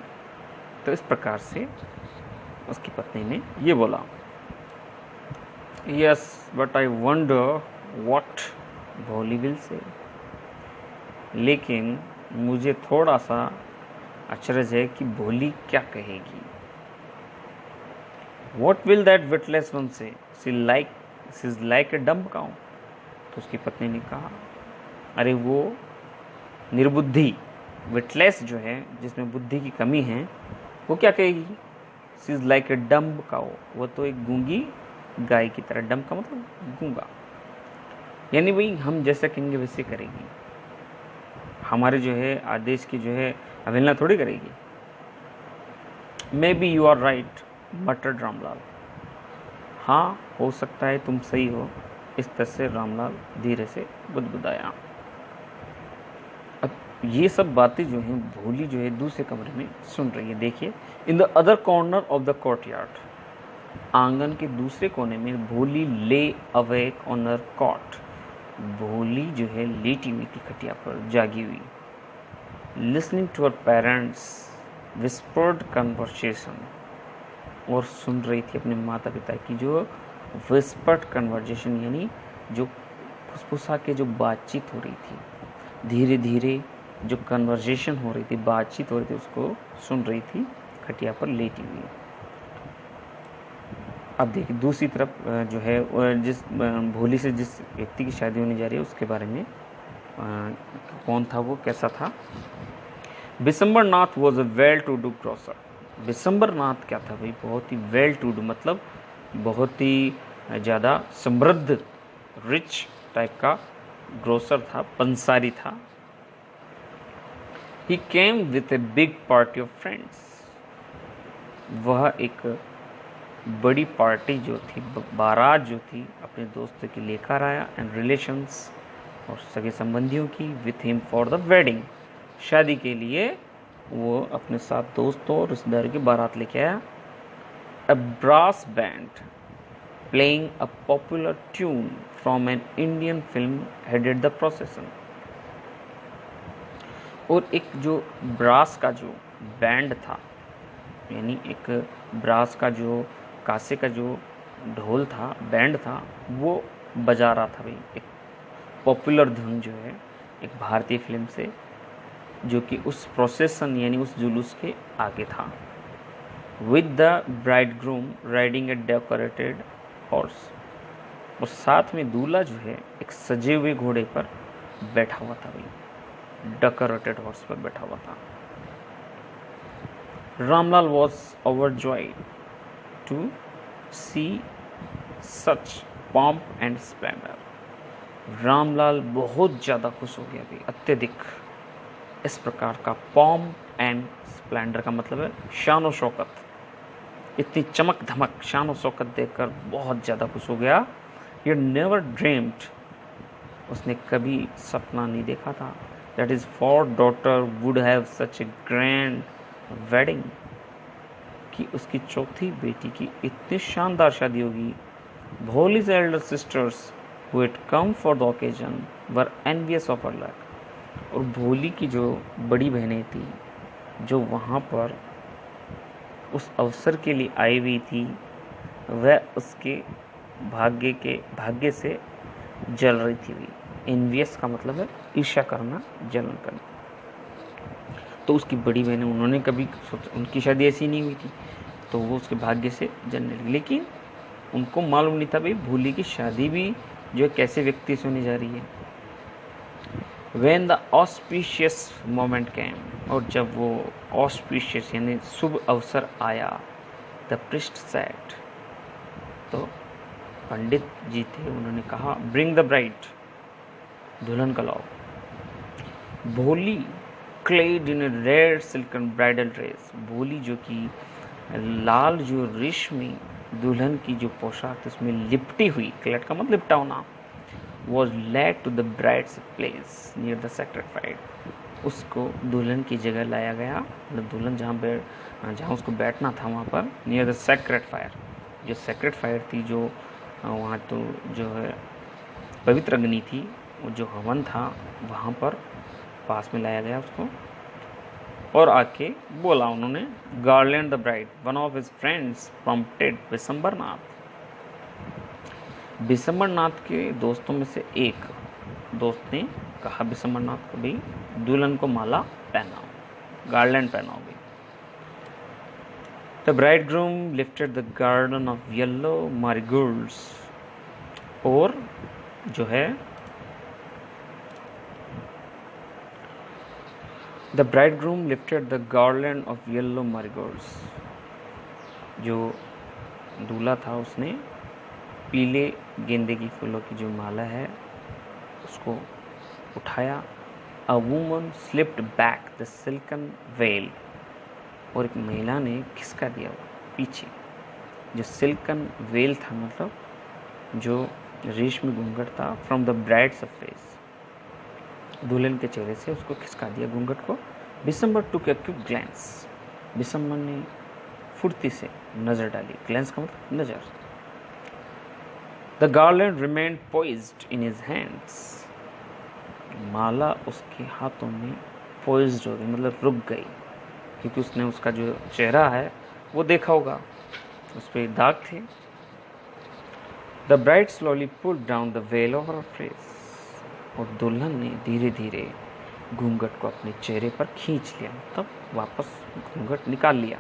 S1: तो इस प्रकार से उसकी पत्नी ने ये बोला। Yes but I wonder what भोली विल से, लेकिन मुझे थोड़ा सा अचरज है कि भोली क्या कहेगी। What will that witless one say? She's like a dumb cow. तो उसकी पत्नी ने कहा, अरे वो निर्बुद्धि, विटलेस जो है, जिसमें बुद्धि की कमी है, वो क्या कहेगी? She's like a dumb cow. वो तो एक गूंगी गाय की तरह। डम्ब का मतलब गूंगा, यानी भाई हम जैसा कहेंगे वैसे करेगी, हमारे जो है आदेश की जो है अवहेलना थोड़ी करेगी। Maybe you are right muttered Ramlal. हाँ, हो सकता है तुम सही हो, इस तरह से रामलाल धीरे से बुदबुदाया। अब ये सब बातें जो हैं भोली जो है दूसरे कमरे में सुन रही है। देखिए, in the other corner of the courtyard, आंगन के दूसरे कोने में भोली ले अवेक ऑन हर कॉट, भोली जो है लेटी हुई थी खटिया पर, जागी हुई। Listening to her parents whispered conversation, और सुन रही थी अपने माता पिता की जो विस्पर्ड कन्वर्सेशन, यानी जो फुसफुसा के जो बातचीत हो रही थी, धीरे धीरे जो कन्वर्सेशन हो रही थी, बातचीत हो रही थी, उसको सुन रही थी खटिया पर लेटी हुई। अब देखिए दूसरी तरफ जो है जिस भोली से जिस व्यक्ति की शादी होने जा रही है उसके बारे में कौन था, वो कैसा था। Bishambar Nath was a well to do grocer. Bishambar Nath क्या था भाई? बहुत ही वेल टू डू, मतलब बहुत ही ज़्यादा समृद्ध, रिच टाइप का ग्रोसर था, पंसारी था। He came with a big party of friends, वह एक बड़ी पार्टी जो थी, बारात जो थी, अपने दोस्तों की लेकर आया, एंड रिलेशंस, और सगे संबंधियों की, with him for the wedding, शादी के लिए वो अपने साथ दोस्तों और रिश्तेदार की बारात लेके आया। A brass band playing a popular tune from an Indian film headed the procession, और एक जो ब्रास का जो बैंड था, यानी एक ब्रास का जो कासे का जो ढोल था, बैंड था, वो बजा रहा था भाई एक पॉपुलर धुन जो है एक भारतीय फिल्म से, जो कि उस प्रोसेसन यानी उस जुलूस के आगे था। With the bride groom riding A decorated horse, और साथ में दूल्हा जो है एक सजे हुए घोड़े पर बैठा हुआ था भाई, डेकोरेटेड हॉर्स पर बैठा हुआ था। Ramlal was overjoyed to see such pomp and splendour. Ramlal बहुत ज़्यादा खुश हो गया भाई, अत्यधिक। इस प्रकार का पॉम्प एंड स्प्लेंडर का मतलब है शान और शौकत, इतनी चमक धमक, शान और शौकत देखकर बहुत ज़्यादा खुश हो गया। यू नेवर ड्रीम्ड, उसने कभी सपना नहीं देखा था, that is for daughter would have such A grand wedding, कि उसकी चौथी बेटी की इतनी शानदार शादी होगी। भोली's elder sisters who had come for the occasion were envious of her luck, और भोली की जो बड़ी बहनें थी जो वहाँ पर उस अवसर के लिए आई हुई थी, वह उसके भाग्य से जल रही थी भी। एनवियस का मतलब है ईर्ष्या करना, जलन करना। तो उसकी बड़ी बहनें, उन्होंने कभी सोचा, उनकी शादी ऐसी नहीं हुई थी, तो वो उसके भाग्य से जलने लगी। लेकिन उनको मालूम नहीं था भाई भोली की शादी भी जो कैसे व्यक्ति से होने जा रही है। When the auspicious moment came, और जब वो auspicious यानी शुभ अवसर आया, the priest said, तो पंडित जी थे, उन्होंने कहा bring the bride, दुल्हन का लाओ। भोली clad in a red silken bridal dress, भोली जो कि लाल जो रेशमी दुल्हन की जो पोशाक थी उसमें लिपटी हुई, क्लेड का मतलब लिपटा होना, was led to the bride's place near the sacred fire, उसको दुल्हन की जगह लाया गया, मतलब दुल्हन जहाँ उसको बैठना था वहाँ पर, नियर द सेक्रेट फायर, जो सेक्रेट फायर थी, जो वहाँ तो जो है पवित्र अग्नि थी, जो हवन था वहाँ पर पास में लाया गया उसको। और आके बोला उन्होंने, garland the bride one of his friends prompted Vishambarnath. Vishambarnath के दोस्तों में से एक दोस्त ने कहा विशंबरनाथ को, भाई दुल्हन को माला पहनाओ, गार्लैंड पहनाओगे। The bridegroom lifted the garden of yellow marigolds, और जो है the bridegroom lifted the garland of yellow marigolds, जो दूल्हा था उसने पीले गेंदे की फूलों की जो माला है उसको उठाया। A woman slipped back the silken well, और एक महिला ने खिसका दिया पीछे जो सिल्कन वेल था, मतलब जो रेशमी घूंघट था, फ्रॉम द ब्राइड्स फेस, दुल्हन के चेहरे से उसको खिसका दिया घूंघट को। Vishambar took a quick glance, Vishambar ने फुर्ती से नजर डाली, ग्लैंस का मतलब नजर। The garland remained poised in his hands, माला उसके हाथों में पोइज्ड हो गई, मतलब रुक गई, क्योंकि उसने उसका जो चेहरा है वो देखा होगा, उस पर दाग थे। The bride slowly pulled down the well of her face, और दुल्हन ने धीरे धीरे घूंघट को अपने चेहरे पर खींच लिया, तब वापस घूंघट निकाल लिया।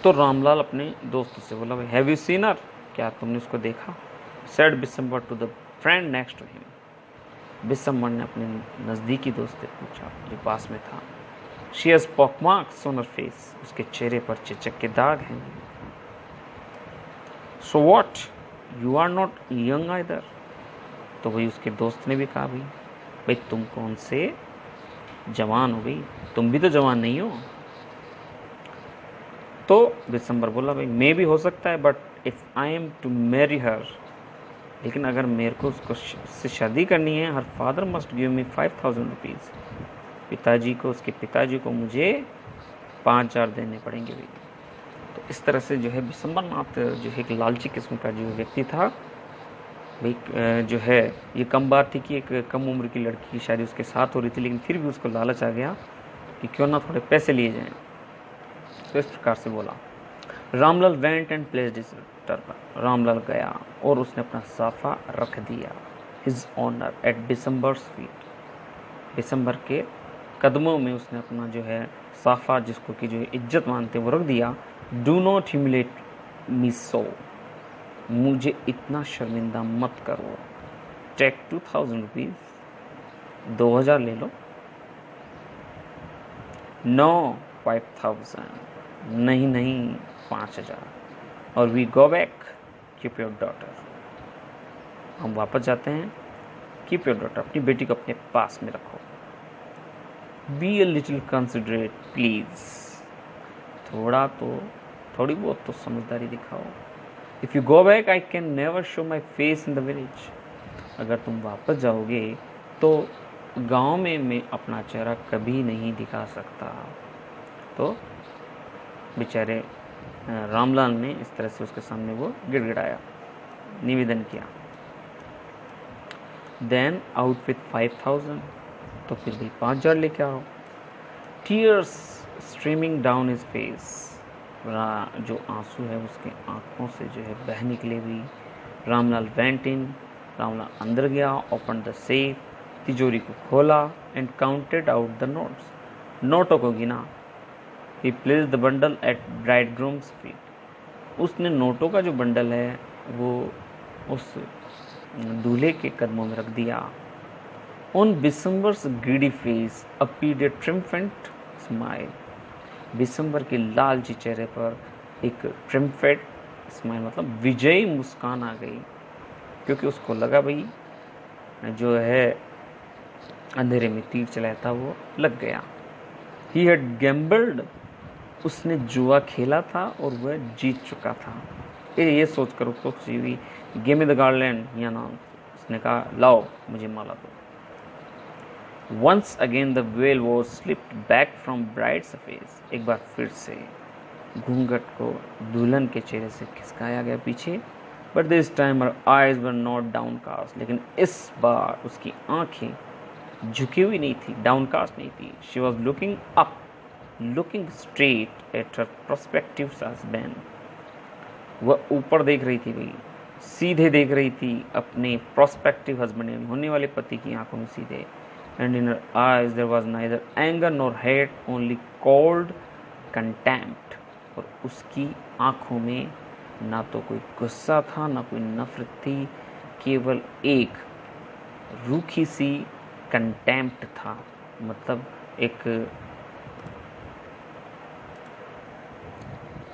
S1: तो रामलाल अपने दोस्त से बोला, भाई हैव यू सीन हर, क्या तुमने उसको देखा? Said Vishambar to the friend next to him, Vishambar ने अपने नज़दीकी दोस्त से पूछा जो पास में था। She has pock marks on her face, उसके चेहरे पर चेचक के दाग हैं। So what, you are not young either, तो भाई उसके दोस्त ने भी कहा, भाई तुम कौन से जवान हो, भाई तुम भी तो जवान नहीं हो। तो विशंबर बोला, भाई मे भी हो सकता है, but if I am to marry her, लेकिन अगर मेरे को उससे शादी करनी है, her father must give me 5000 rupees, पिताजी को, उसके पिताजी को मुझे 5000 देने पड़ेंगे भाई। तो इस तरह से जो है विशंबरनाथ जो है एक लालची किस्म का जो व्यक्ति था भाई, जो है ये कम बात थी कि एक कम उम्र की लड़की की शादी उसके साथ हो रही थी, लेकिन फिर भी उसको लालच आ गया कि क्यों ना थोड़े पैसे लिए जाएं। तो इस प्रकार से बोला। Ramlal went and placed his turban, Ramlal गया और उसने अपना साफा रख दिया, his honour at Vishambar's feet, Vishambar के कदमों में उसने अपना जो है साफा, जिसको कि जो इज्जत मानते वो रख दिया। डू नॉट ह्यूमिलेट मी सो, मुझे इतना शर्मिंदा मत करो। टेक 2000 रुपीज़, 2000 ले लो। नो 5000, नहीं नहीं 5000। और we go back, keep your daughter, हम वापस जाते हैं। कीप योर डॉटर, अपनी बेटी को अपने पास में रखो। Be a little considerate please, थोड़ी बहुत तो समझदारी दिखाओ। If you go back I can never show my face in the village, अगर तुम वापस जाओगे तो गांव में मैं अपना चेहरा कभी नहीं दिखा सकता। तो बेचारे रामलाल ने इस तरह से उसके सामने वो गिड़गिड़ाया, निवेदन किया। देन आउट विथ 5000, तो फिर भी 5000 लेके आओ। Tears streaming down his face, जो आंसू है उसके आंखों से जो है बह निकले भी। रामलाल वेंट इन, रामलाल अंदर गया, ओपन द सेफ, तिजोरी को खोला, and counted out the notes, नोटों को गिना। He placed the bundle at bridegroom's feet, उसने नोटों का जो बंडल है वो उस दूल्हे के कदमों में रख दिया। On Vishambar's greedy face appeared a triumphant smile, Vishambar के लालची चेहरे पर एक ट्रिम्फेंट स्माइल मतलब विजयी मुस्कान आ गई, क्योंकि उसको लगा भाई जो है अंधेरे में तीर चलाया था वो लग गया। ही हैड गैम्बल्ड, उसने जुआ खेला था और वह जीत चुका था। ये सोचकर उसको खुशी हुई। गिव मी द गार्लैंड, या नाम, उसने कहा लाओ मुझे माला दो। Once again the veil was slipped back from bride's face, एक बार फिर से घूंघट को दुल्हन के चेहरे से खिसकाया गया पीछे। But this time her eyes were not downcast, लेकिन इस बार उसकी आंखें झुकी हुई नहीं थी, डाउनकास्ट नहीं थी. She was looking up, looking straight at her prospective husband. वह ऊपर देख रही थी भाई, सीधे देख रही थी अपने प्रोस्पेक्टिव हस्बैंड, होने वाले पति की आंखों में सीधे. And in her eyes there was neither anger nor hate, only cold contempt. और उसकी आंखों में ना तो कोई गुस्सा था, ना कोई नफरत थी, केवल एक रूखी सी कंटेम्प्ट था. मतलब एक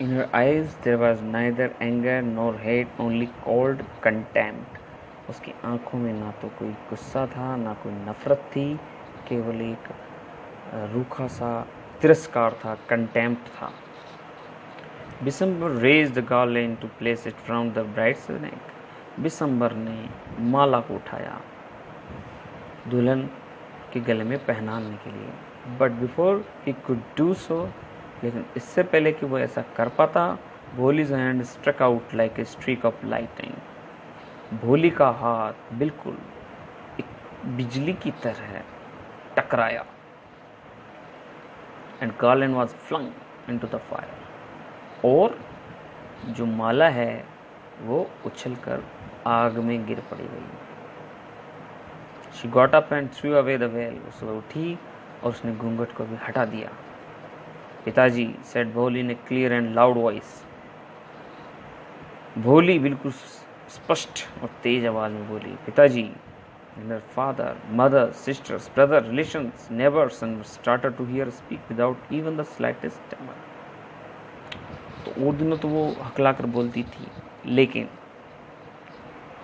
S1: In her eyes there was neither anger nor hate, only cold contempt. उसकी आंखों में ना तो कोई गुस्सा था, ना कोई नफरत थी, केवल एक रूखा सा तिरस्कार था, कंटेम्प्ट था. बिसम्बर raised the garland to place it round the bride's neck. बिसम्बर ने माला को उठाया दुल्हन के गले में पहनाने के लिए. But before he could do so, लेकिन इससे पहले कि वो ऐसा कर पाता, भोली's hand struck out like a streak of lightning. भोली का हाथ बिल्कुल एक बिजली की तरह टकराया. And garland was flung into the fire. और जो माला है वो उछलकर आग में गिर पड़ी गई. She got up and threw away the veil. उसने उठी और उसने घूंघट को भी हटा दिया. पिताजी, सेड भोली इन ए क्लियर एंड लाउड वॉइस. भोली बिल्कुल स्पष्ट और तेज आवाज में बोली, पिताजी. And her father, mother, sisters, brother, relations, neighbors and started to hear speak without even the slightest tremor. तो वो दिनों तो वो हकला कर बोलती थी, लेकिन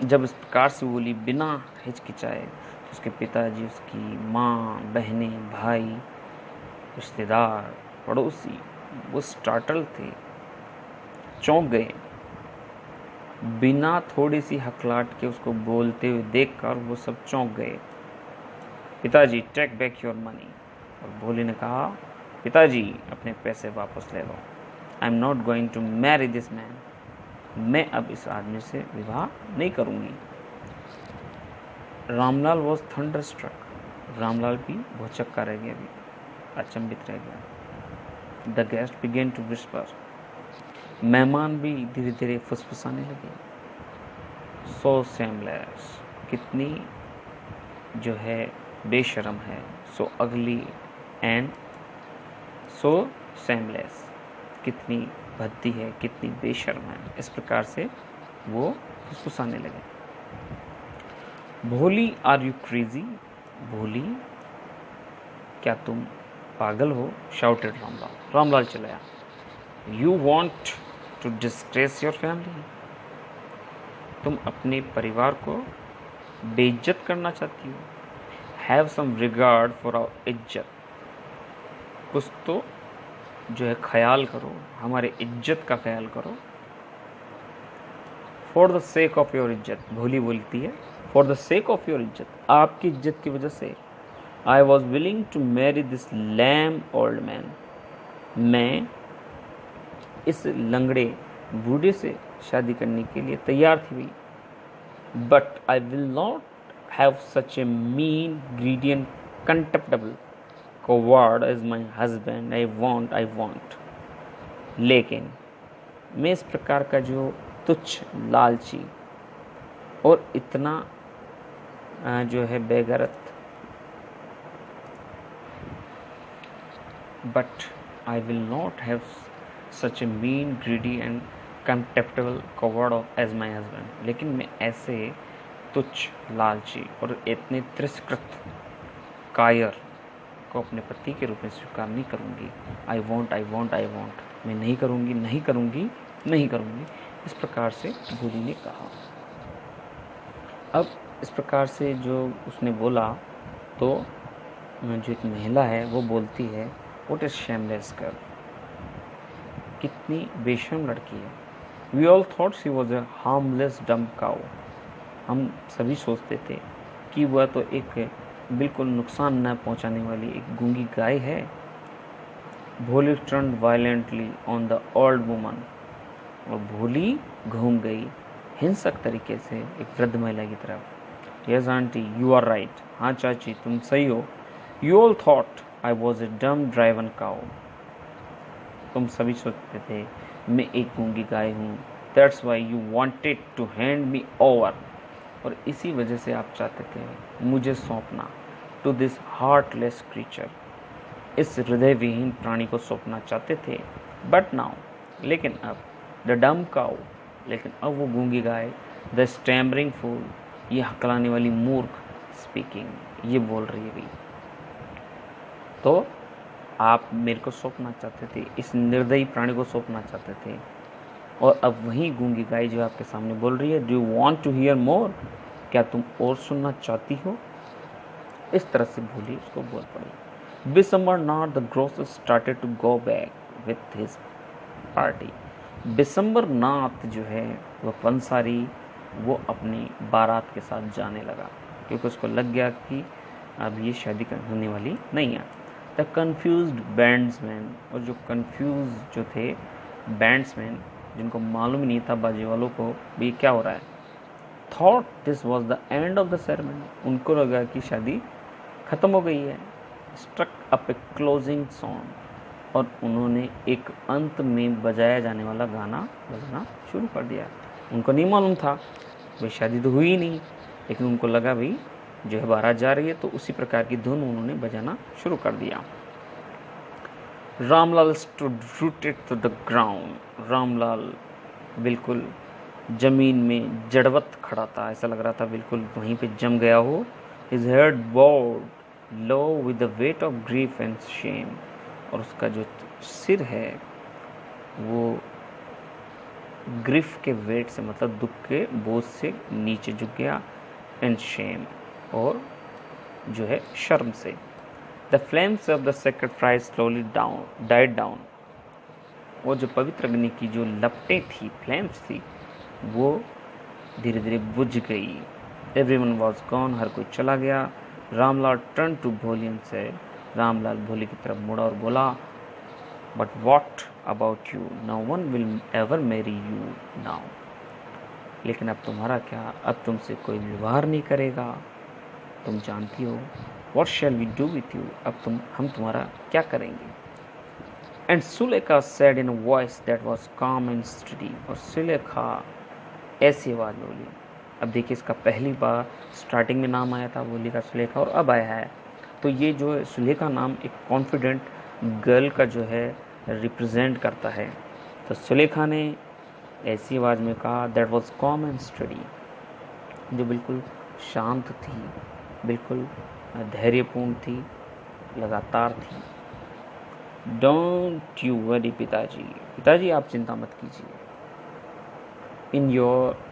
S1: जब इस प्रकार से बोली बिना हिचकिचाए, तो उसके पिताजी, उसकी माँ, बहनें, भाई, रिश्तेदार, पड़ोसी वो स्टार्टल थे, चौंक गए. बिना थोड़ी सी हकलाट के उसको बोलते हुए देखकर वो सब चौंक गए. पिताजी, टेक बैक योर मनी. और भोली ने कहा, पिताजी अपने पैसे वापस ले लो. I am not going to marry this man. मैं अब इस आदमी से विवाह नहीं करूंगी. Ramlal was thunderstruck. Ramlal भी भौचक्का रह गया, भी अचंभित रह गया. The guest began to whisper. मेहमान भी धीरे धीरे फुसफुसाने लगे. सो सेमलेस, कितनी जो है बेशरम है. सो अगली एंड सो सेमलेस, कितनी भद्दी है, कितनी बेशर्म है. इस प्रकार से वो फुसफुसाने लगे. भोली, आर यू क्रेजी. भोली, क्या तुम पागल हो. शाउटेड रामलाल. रामलाल चिल्लाया, you want to disgrace your family. तुम अपने परिवार को बेइज्जत करना चाहती हो. Have some regard for our izzat. कुछ तो जो है ख्याल करो, हमारे इज्जत का ख्याल करो. For the sake of your izzat. Bholi बोलती है, for the sake of your izzat, आपकी इज्जत की वजह से. I was willing to marry this lame old man. मैं इस लंगड़े बूढ़े से शादी करने के लिए तैयार थी भाई. But I will not have such a mean, greedy and contemptible coward as my husband. I want. लेकिन मैं इस प्रकार का जो तुच्छ, लालची और इतना जो है बेगैरत, but I will not have such a mean, greedy and contemptible coward as my husband. लेकिन मैं ऐसे तुच्छ, लालची और इतने तिरस्कृत कायर को अपने पति के रूप में स्वीकार नहीं करूंगी. I want. मैं नहीं करूंगी. इस प्रकार से भोली ने कहा. अब इस प्रकार से जो उसने बोला, तो जो एक महिला है वो बोलती है, व्हाट इज शेमलेस गर्ल. कितनी बेशर्म लड़की है. We all thought she was a harmless dumb cow. हम सभी सोचते थे कि वह तो एक बिल्कुल नुकसान न पहुंचाने वाली एक गूंगी गाय है. भोली turned violently on the old woman. और भोली घूम गई हिंसक तरीके से एक वृद्ध महिला की तरफ. Yes aunty, you are right. हाँ चाची, तुम सही हो। You all thought I was a dumb driven cow. तुम सभी सोचते थे मैं एक गूंगी गाय हूँ। That's why you wanted to hand me over. और इसी वजह से आप चाहते थे मुझे सौंपना। To this heartless creature. इस हृदय विहीन प्राणी को सौंपना चाहते थे। बट नाउ, लेकिन अब, द डम काउ, लेकिन अब वो गूंगी गाय, द स्टैमरिंग फूल, ये हकलाने वाली मूर्ख, स्पीकिंग, ये बोल रही है। तो आप मेरे को सौंपना चाहते थे, इस निर्दयी प्राणी को सौंपना चाहते थे, और अब वही गूंगी गाय जो आपके सामने बोल रही है, do you want to hear more? क्या तुम और सुनना चाहती हो? इस तरह से भोली उसको बोल पड़ी। Bisambarnath the grocer started to go back with his party. Bisambarnath जो है वह पंसारी, वो अपनी बारात के साथ जाने लगा, क्योंकि उसको लग गया कि अब ये शादी होने वाली नहीं है। द कन्फ्यूज्ड बैंड्समैन, और जो कन्फ्यूज जो थे बैंड्समैन, जिनको मालूम ही नहीं था बाजे वालों को भी क्या हो रहा है, thought this was the end of the ceremony, उनको लगा कि शादी ख़त्म हो गई है। स्ट्रक अप ए क्लोजिंग सॉन्ग, और उन्होंने एक अंत में बजाया जाने वाला गाना बजाना शुरू कर दिया। उनको नहीं मालूम था, भाई शादी तो हुई नहीं, लेकिन उनको लगा भाई जो है बारात जा रही है, तो उसी प्रकार की धुन उन्होंने बजाना शुरू कर दिया। Ramlal stood rooted to the ground. Ramlal बिल्कुल जमीन में जड़वत खड़ा था, ऐसा लग रहा था बिल्कुल वहीं पे जम गया हो। His head bowed low with the weight of grief and shame, और उसका जो सिर है वो ग्रिफ के वेट से, मतलब दुख के बोझ से नीचे झुक गया, एंड शेम, और जो है शर्म से। The flames of the sacred fries slowly died down, वो जो पवित्र अग्नि की जो लपटें थी, फ्लेम्स थी, वो धीरे धीरे बुझ गई। एवरीवन वॉज गॉन, हर कोई चला गया। Ramlal turn to Bholi and said, Ramlal Bholi की तरफ मुड़ा और बोला, but what about you? No one will ever marry you now. लेकिन अब तुम्हारा क्या? अब तुमसे कोई विवाह नहीं करेगा, तुम जानती हो। What shall we do with you? अब हम तुम्हारा क्या करेंगे? And Sulekha said in a voice that was calm and steady, और सुलेखा ऐसी आवाज़ बोली। अब देखिए, इसका पहली बार स्टार्टिंग में नाम आया था बोली का सुलेखा, और अब आया है। तो ये जो है सुलेखा नाम एक कॉन्फिडेंट गर्ल का जो है रिप्रेजेंट करता है। तो सुलेखा ने ऐसी आवाज़ में कहा, that was com and study, जो बिल्कुल शांत थी, बिल्कुल धैर्यपूर्ण थी, लगातार थी। डोंट यू वरी पिताजी, पिताजी आप चिंता मत कीजिए। In your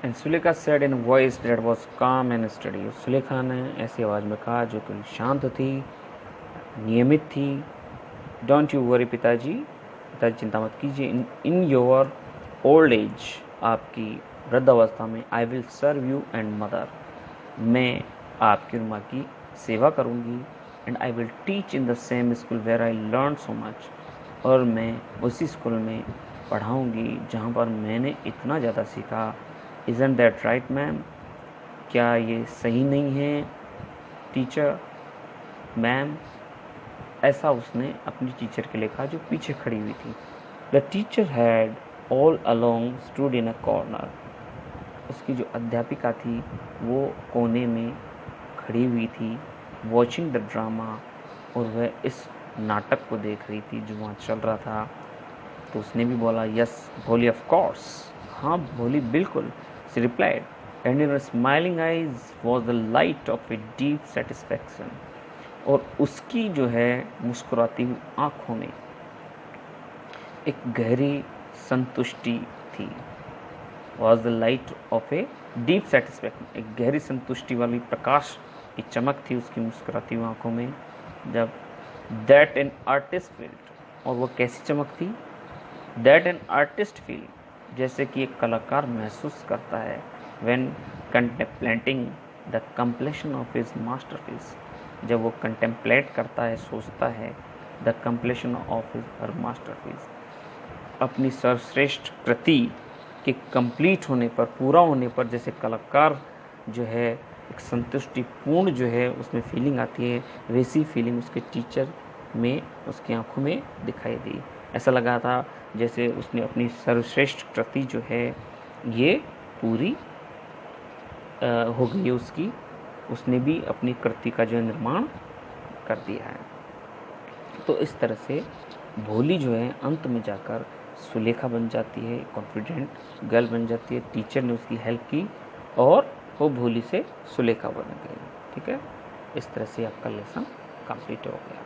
S1: and Sulekha said in voice that was calm and study, Sulekha ने ऐसी आवाज़ में कहा जो कि शांत थी, नियमित थी। डोंट यू वरी पिताजी, पिताजी चिंता मत कीजिए। इन योर ओल्ड एज, आपकी वृद्धावस्था में, I will serve you and mother, मैं आपकी और माँ की सेवा करूँगी। And I will teach in the same school where I learn so much, और मैं उसी स्कूल में पढ़ाऊँगी जहाँ पर मैंने इतना ज़्यादा सीखा। Isn't that right, ma'am? क्या ये सही नहीं है टीचर, मैम? ऐसा उसने अपनी टीचर के लिए कहा जो पीछे खड़ी हुई थी। The teacher had all along stood in a corner, उसकी जो अध्यापिका थी वो कोने में खड़ी हुई थी, वॉचिंग द ड्रामा, और वह इस नाटक को देख रही थी जो वहाँ चल रहा था। तो उसने भी बोला, यस भोली, ऑफ कोर्स, हाँ भोली बिल्कुल। She replied, and in her smiling eyes was the light of a deep satisfaction, और उसकी जो है मुस्कुराती हुई आँखों में एक गहरी संतुष्टि थी। Was the light of a deep satisfaction, एक गहरी संतुष्टि वाली प्रकाश की चमक थी उसकी मुस्कुराती हुई आँखों में। जब that an artist felt, और वो कैसी चमक थी? That an artist feel, जैसे कि एक कलाकार महसूस करता है, when contemplating the completion of his masterpiece, जब वो कंटेम्पलेट करता है, सोचता है the completion of her masterpiece. अपनी सर्वश्रेष्ठ कृति के कंप्लीट होने पर, पूरा होने पर जैसे कलाकार जो है एक संतुष्टिपूर्ण जो है उसमें फीलिंग आती है, वैसी फीलिंग उसके टीचर में, उसकी आंखों में दिखाई दी। ऐसा लगा था जैसे उसने अपनी सर्वश्रेष्ठ कृति जो है ये पूरी हो गई है उसकी, उसने भी अपनी कृति का जो निर्माण कर दिया है। तो इस तरह से भोली जो है अंत में जाकर सुलेखा बन जाती है, कॉन्फिडेंट गर्ल बन जाती है। टीचर ने उसकी हेल्प की और वो भोली से सुलेखा बन गई। ठीक है, इस तरह से आपका लेसन कंप्लीट हो गया।